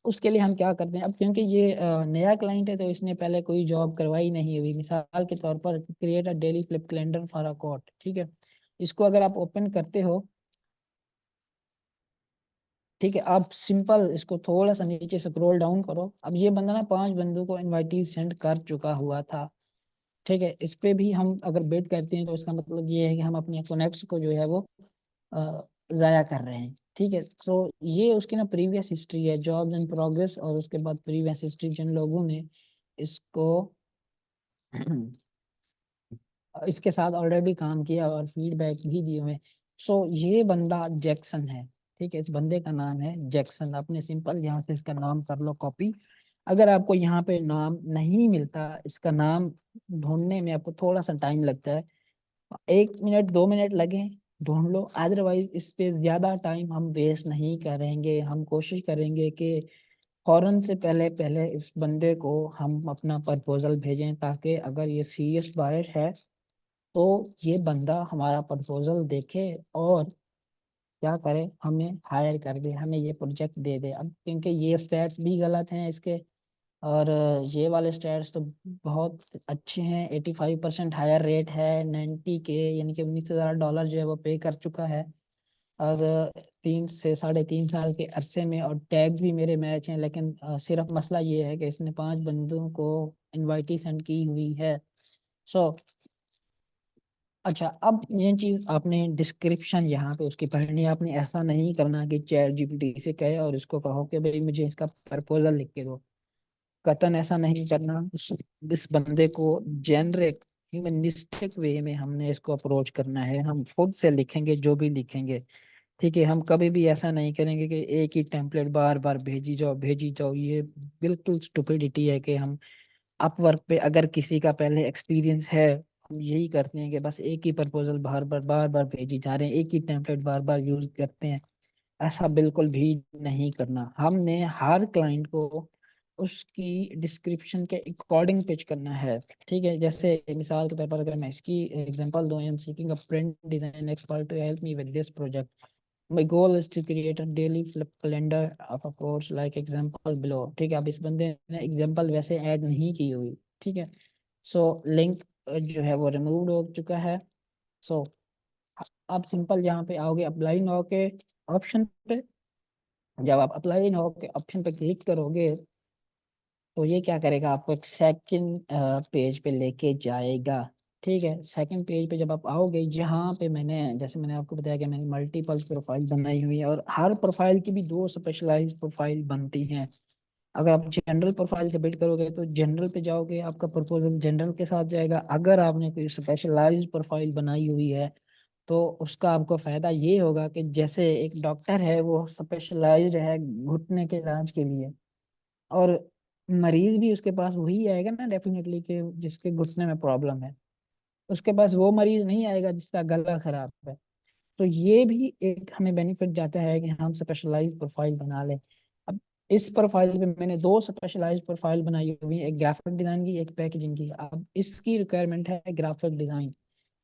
उसके लिए हम क्या करते हैं, अब क्योंकि ये नया क्लाइंट है तो इसने पहले कोई जॉब करवाई नहीं हुई। मिसाल के तौर पर create a daily flip calendar for a quote, ठीक है। इसको अगर आप ओपन करते हो, ठीक है, आप सिंपल इसको थोड़ा सा नीचे स्क्रॉल डाउन करो। अब ये बंदा ना 5 बंदों को इनवाइटी सेंड कर चुका हुआ था, ठीक है। इस पे भी हम अगर बेट करते हैं तो इसका मतलब ये है कि हम अपने कनेक्ट्स को जो है वो ज़ाया कर रहे हैं, ठीक है। सो ये उसकी ना प्रीवियस हिस्ट्री है, जॉब्स इन प्रोग्रेस, और उसके बाद प्रीवियस हिस्ट्री जिन लोगों ने इसको इसके साथ ऑलरेडी काम किया और फीडबैक भी दिए हुए। सो ये बंदा जैक्सन है, ठीक है। इस बंदे का नाम है जैक्सन। आपने सिंपल यहाँ से इसका नाम कर लो कॉपी। अगर आपको यहाँ पे नाम नहीं मिलता, इसका नाम ढूंढने में आपको थोड़ा सा टाइम लगता है, 1 मिनट 2 मिनट लगे, ढूंढ लो। अदरवाइज इस पे ज्यादा टाइम हम वेस्ट नहीं करेंगे। हम कोशिश करेंगे कि फौरन से पहले पहले इस बंदे को हम अपना प्रपोजल भेजें, ताकि अगर ये सीरियस बायर है तो ये बंदा हमारा प्रपोजल देखे और क्या करे, हमें हायर कर दे, हमें ये प्रोजेक्ट दे दे। अब क्योंकि ये स्टैट्स भी गलत हैं इसके, और ये वाले स्टैट्स तो बहुत अच्छे हैं। 85% हायर रेट है, 90K यानी कि $19,000 जो है वो पे कर चुका है। और 3 से 3.5 साल के अरसे में, और टैग भी मेरे मैच हैं। लेकिन सिर्फ मसला ये है कि इसने 5 बंदों को इनवाइटी सेंड की हुई है। सो अच्छा, अब ये चीज आपने डिस्क्रिप्शन यहाँ पे उसकी पढ़नी है। आपने ऐसा नहीं करना कि चैट जीपीटी से कहे और इसको कहो कि भाई मुझे इसका प्रपोजल लिख के दो। कतन ऐसा नहीं करना। इस बंदे को जेनरिक ह्यूमनिस्टिक वे में हमने इसको अप्रोच करना है। हम खुद से लिखेंगे जो भी लिखेंगे, ठीक है। हम कभी भी ऐसा नहीं करेंगे कि एक ही टेम्पलेट बार बार भेजी जाओ भेजी जाओ। ये बिल्कुल स्टुपिडिटी है कि हम अपवर्क पे अगर किसी का पहले एक्सपीरियंस है, हम यही करते हैं कि बस एक ही प्रपोजल बार बार भेजी जा रहे हैं, एक ही टेम्पलेट बार बार यूज करते हैं। ऐसा बिल्कुल भी नहीं करना। हमने हर क्लाइंट को उसकी डिस्क्रिप्शन के अकॉर्डिंग पिच करना है, ठीक है। जैसे मिसाल के तौर पर अगर मैं इसकी एग्जांपल दूं, I am seeking a print design expert to help me with this project. My goal is to create a daily flip calendar of a course like example below। ठीक है, अब इस बंदे ने एग्जाम्पल वैसे ऐड नहीं की हुई, ठीक है। सो लिंक जो है वो रिमूव हो चुका है। सो आप सिंपल यहाँ पे आओगे अप्लाई नाउ के ऑप्शन पे। जब आप अप्लाई नाउ के ऑप्शन पे क्लिक करोगे तो ये क्या करेगा, आपको एक सेकंड पेज पे लेके जाएगा, ठीक है। सेकंड पेज पे जब आप आओगे, यहाँ पे मैंने जैसे मैंने आपको बताया कि मैंने मल्टीपल प्रोफाइल बनाई हुई है, और हर प्रोफाइल की भी 2 स्पेशलाइज प्रोफाइल बनती हैं। अगर आप जनरल प्रोफाइल से बिल्ड करोगे तो जनरल पे जाओगे, आपका प्रपोजल जनरल के साथ जाएगा। अगर आपने कोई स्पेशलाइज प्रोफाइल बनाई हुई है तो उसका आपको फायदा ये होगा कि जैसे एक डॉक्टर है वो स्पेशलाइज्ड है घुटने के इलाज के लिए, और मरीज भी उसके पास वही आएगा ना डेफिनेटली, कि जिसके घुटने में प्रॉब्लम है। उसके पास वो मरीज नहीं आएगा जिसका गला खराब है। तो ये भी एक हमें बेनिफिट जाता है कि हम स्पेशलाइज्ड प्रोफाइल बना लें। अब इस प्रोफाइल पे मैंने 2 स्पेशलाइज्ड प्रोफाइल बनाई हुई है, एक ग्राफिक डिजाइन की, एक पैकेजिंग की। अब इसकी रिक्वायरमेंट है ग्राफिक डिजाइन।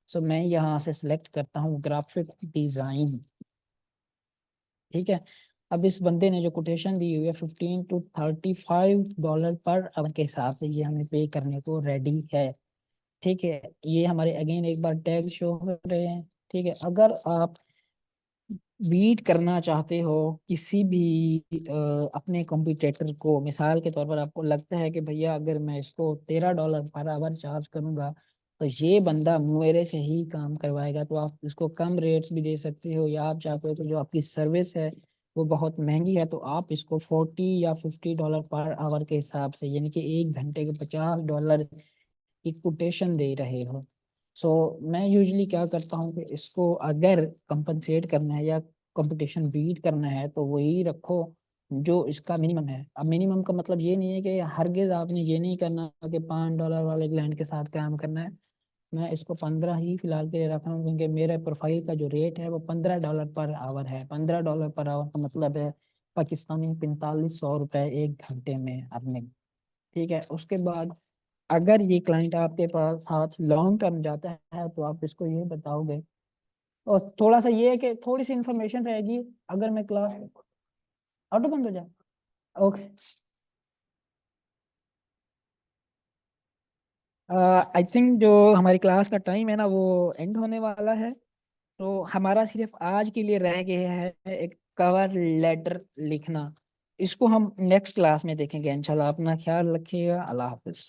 सो मैं यहाँ से सिलेक्ट करता हूँ ग्राफिक डिजाइन, ठीक है। अब इस बंदे ने जो कोटेशन दी हुई है $15 to $35 पर आवर के हिसाब से, ये हमें पे करने को रेडी है, ठीक है। ये हमारे अगेन एक बार टैग शो हो रहे हैं, ठीक है। अगर आप बीट करना चाहते हो किसी भी अपने कॉम्पिटिटर को, मिसाल के तौर पर आपको लगता है कि भैया अगर मैं इसको $13 पर आवर चार्ज करूंगा तो ये बंदा मेरे से ही काम करवाएगा, तो आप इसको कम रेट्स भी दे सकते हो। या आप चाहते हो कि जो आपकी सर्विस है वो बहुत महंगी है तो आप इसको 40 या $50 पर आवर के हिसाब से, यानी कि 1 घंटे के $50 की कोटेशन दे रहे हो। सो मैं यूजली क्या करता हूँ कि इसको अगर कंपनसेट करना है या कंपटीशन बीट करना है तो वही रखो जो इसका मिनिमम है। अब मिनिमम का मतलब ये नहीं है कि हरगिज आपने ये नहीं करना कि $5 वाले क्लाइंट के साथ काम करना है। मैं इसको 15 ही फिलहाल के लिए रख रहा हूँ, क्योंकि मेरे प्रोफाइल का जो रेट है वो $15 पर आवर है। $15 पर आवर का मतलब है पाकिस्तानी 4500 रुपये 1 घंटे में अपने, ठीक है। उसके बाद अगर ये क्लाइंट आपके पास साथ लॉन्ग टर्म जाता है तो आप इसको ये बताओगे। और थोड़ा सा ये है कि थोड़ी सी इंफॉर्मेशन रहेगी। अगर मैं क्लास ऑटो बंद हो जाए, ओके। आई थिंक जो हमारी क्लास का टाइम है ना वो एंड होने वाला है। तो हमारा सिर्फ आज के लिए रह गया है एक कवर लेटर लिखना। इसको हम नेक्स्ट क्लास में देखेंगे इंशाल्लाह। अपना ख्याल रखिएगा। अल्लाह हाफिज।